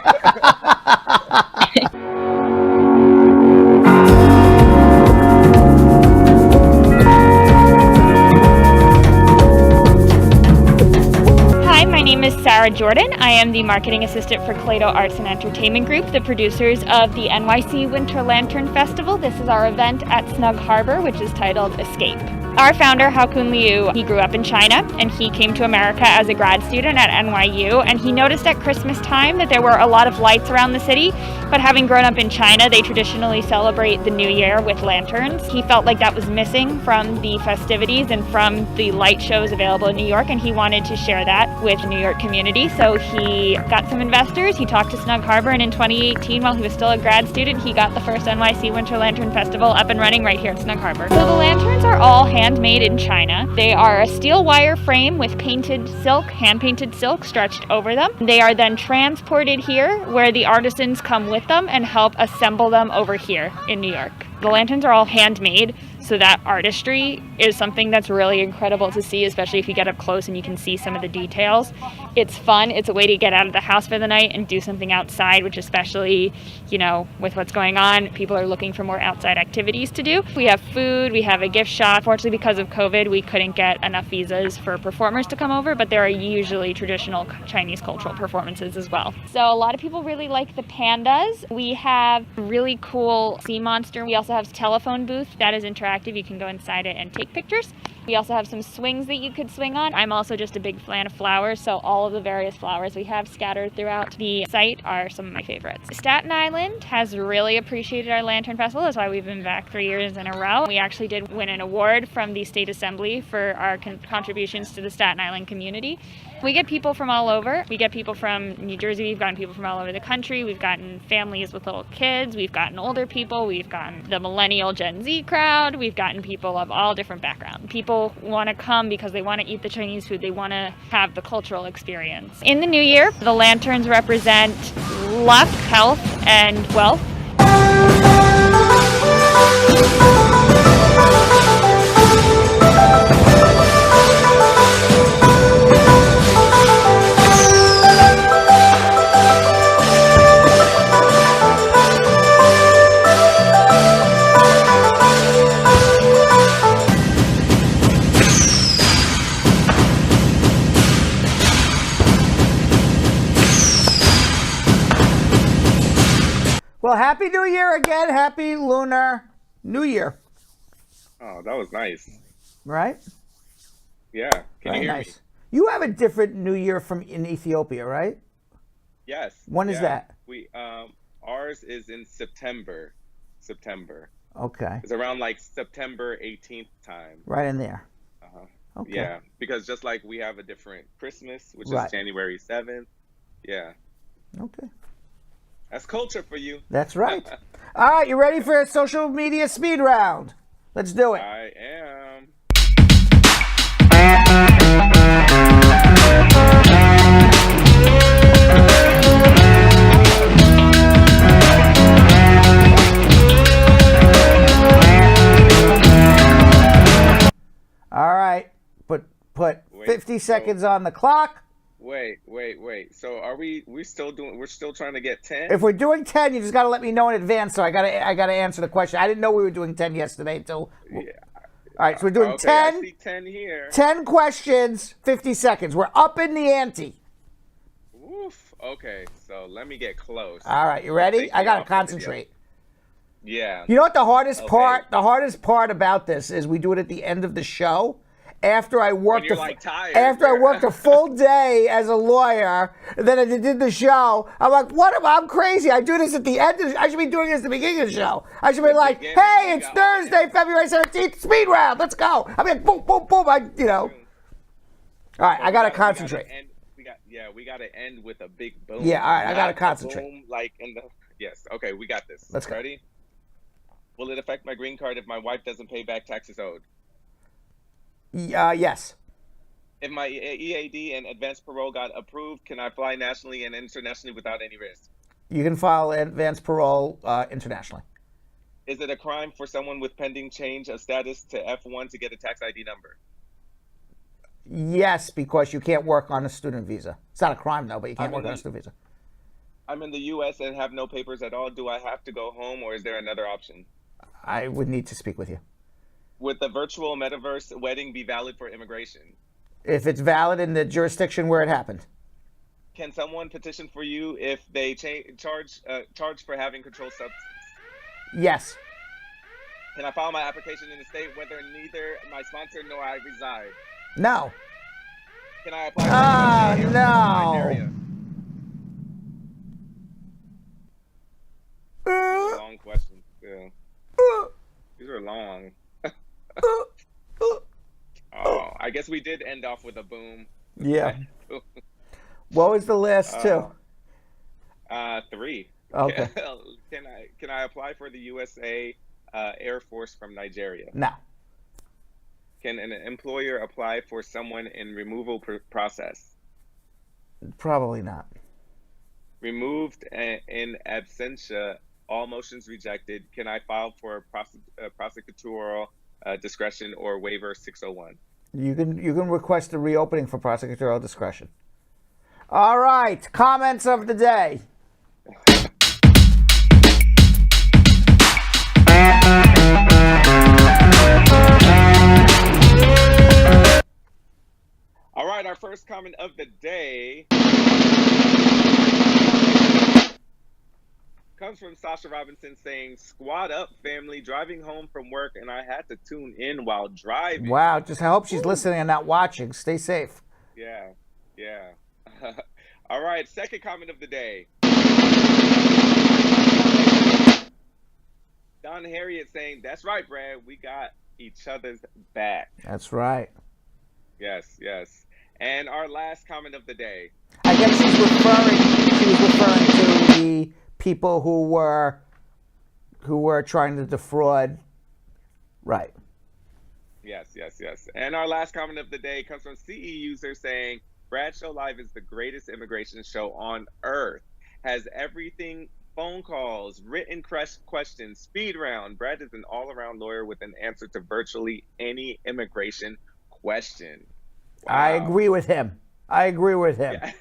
Hi, my name is Sarah Jordan. I am the marketing assistant for Clayto Arts and Entertainment Group, the producers of the NYC Winter Lantern Festival. This is our event at Snug Harbor, which is titled Escape. Our founder, Haokun Liu, he grew up in China and he came to America as a grad student at NYU, and he noticed at Christmas time that there were a lot of lights around the city, but having grown up in China, they traditionally celebrate the New Year with lanterns. He felt like that was missing from the festivities and from the light shows available in New York, and he wanted to share that with the New York community. So he got some investors, he talked to Snug Harbor, and in 2018, while he was still a grad student, he got the first NYC Winter Lantern Festival up and running right here at Snug Harbor. So the lanterns are all handmade in China. They are a steel wire frame with painted silk, hand-painted silk stretched over them. They are then transported here where the artisans come with them and help assemble them over here in New York. The lanterns are all handmade, so that artistry is something that's really incredible to see, especially if you get up close and you can see some of the details. It's fun. It's a way to get out of the house for the night and do something outside, which especially, you know, with what's going on, people are looking for more outside activities to do. We have food, we have a gift shop. Fortunately, because of COVID, we couldn't get enough visas for performers to come over, but there are usually traditional Chinese cultural performances as well. So a lot of people really like the pandas. We have a really cool sea monster. We also have a telephone booth that is interactive. You can go inside it and take pictures. We also have some swings that you could swing on. I'm also just a big fan of flowers, so all of the various flowers we have scattered throughout the site are some of my favorites. Staten Island has really appreciated our Lantern Festival. That's why we've been back 3 years in a row. We actually did win an award from the State Assembly for our contributions to the Staten Island community. We get people from all over. We get people from New Jersey. We've gotten people from all over the country. We've gotten families with little kids. We've gotten older people. We've gotten the millennial Gen Z crowd. We've gotten people of all different backgrounds. People want to come because they want to eat the Chinese food. They want to have the cultural experience. In the new year, the lanterns represent luck, health, and wealth. Well, Happy New Year again. Happy Lunar New Year. Oh, that was nice. Right? Yeah. Can Very you hear nice. me? You have a different New Year from in Ethiopia, right? Yes. When is that? We ours is in September. Okay. It's around like September 18th time. Right in there. Uh-huh. Okay. Yeah, because just like we have a different Christmas, which Right. is January 7th. Yeah. Okay. That's culture for you. That's right. All right, you ready for a social media speed round? Let's do it. I am. All right, put 50 seconds on the clock. Wait. So are we still doing, we're still trying to get 10? If we're doing 10, you just got to let me know in advance, so I got to answer the question. I didn't know we were doing 10 yesterday until. Yeah. All right, so we're doing Okay, 10. I see 10 here. 10 questions, 50 seconds. We're up in the ante. Oof. Okay, so let me get close. All right, you ready? Take I me got to off the video. concentrate. Yeah. You know what the hardest Okay. part? The hardest part about this is we do it at the end of the show. After I worked, you're, like, tired. after I worked a full day as a lawyer, and then I did the show. I'm like, what am I? I'm crazy. I do this at the end. I should be doing this at the beginning of the show. I should be like, hey, it's Thursday, February 17th, speed round. Let's go. I mean, boom, boom, boom. All right, I gotta concentrate. We gotta end with a big boom. Yeah, all right, I gotta Not a concentrate. Boom, like in the yes. Okay, we got this. Let's go. Ready? Will it affect my green card if my wife doesn't pay back taxes owed? Yes. If my EAD and advanced parole got approved, can I fly nationally and internationally without any risk? You can file advance parole internationally. Is it a crime for someone with pending change of status to F1 to get a tax ID number? Yes, because you can't work on a student visa. It's not a crime, though, but you can't work on a student visa. I'm in the U.S. and have no papers at all. Do I have to go home, or is there another option? I would need to speak with you. Would the virtual metaverse wedding be valid for immigration? If it's valid in the jurisdiction where it happened. Can someone petition for you if they charge for having controlled substance? Yes. Can I file my application in the state whether neither my sponsor nor I reside? No. Can I apply for the USA no. Nigeria? These are long questions. Yeah. These are long. Oh, I guess we did end off with a boom. Yeah. What was the last two? 3. Okay. Can I apply for the USA Air Force from Nigeria? No. Can an employer apply for someone in removal process? Probably not. Removed in absentia, all motions rejected. Can I file for prosecutorial discretion or waiver 601? You can request a reopening for prosecutorial discretion. All right, comments of the day. All right, our first comment of the day comes from Sasha Robinson saying, "Squad up, family, driving home from work, and I had to tune in while driving." Wow, just I hope she's listening and not watching. Stay safe. Yeah. All right, second comment of the day. Don Harriet saying, "That's right, Brad. We got each other's back." That's right. Yes. And our last comment of the day. I guess she was referring to the people who were trying to defraud. Right. Yes. And our last comment of the day comes from CE user saying, "Bradshaw Live is the greatest immigration show on earth. Has everything, phone calls, written questions, speed round. Brad is an all-around lawyer with an answer to virtually any immigration question." Wow. I agree with him. Yeah.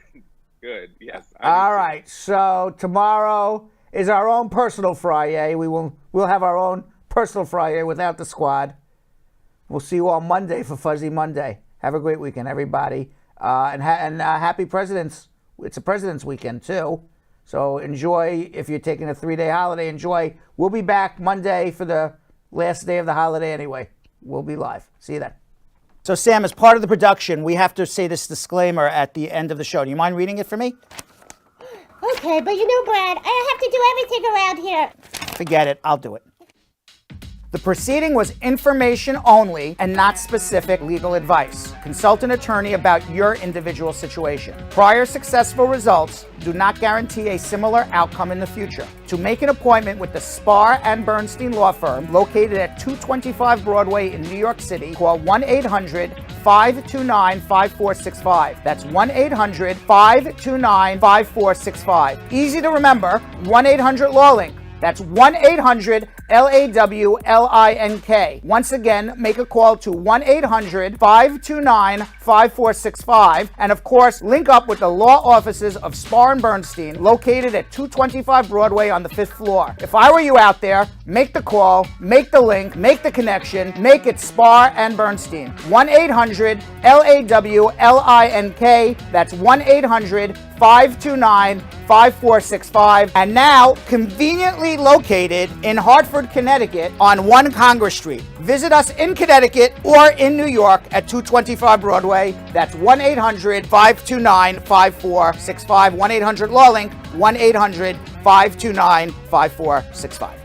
Good. Yes. All right. So tomorrow is our own personal Friday. We'll have our own personal Friday without the squad. We'll see you all Monday for Fuzzy Monday. Have a great weekend, everybody. And happy President's. It's a President's weekend too. So enjoy. If you're taking a 3-day holiday, enjoy. We'll be back Monday for the last day of the holiday anyway. We'll be live. See you then. So Sam, as part of the production, we have to say this disclaimer at the end of the show. Do you mind reading it for me? Okay, but you know, Brad, I have to do everything around here. Forget it. I'll do it. The proceeding was information only and not specific legal advice. Consult an attorney about your individual situation. Prior successful results do not guarantee a similar outcome in the future. To make an appointment with the Spar and Bernstein Law Firm, located at 225 Broadway in New York City, call 1-800-529-5465. That's 1-800-529-5465. Easy to remember, 1-800-LAW-LINK. That's 1-800-LAWLINK. Once again, make a call to 1-800-529-5465. And of course, link up with the law offices of Spar and Bernstein, located at 225 Broadway on the 5th floor. If I were you out there, make the call, make the link, make the connection, make it Spar and Bernstein. 1-800-LAWLINK. That's 1-800-529-5465. And now, conveniently located in Hartford, Connecticut on 1 Congress Street. Visit us in Connecticut or in New York at 225 Broadway. That's 1-800-529-5465. 1-800-LAW-LINK. 1-800-529-5465.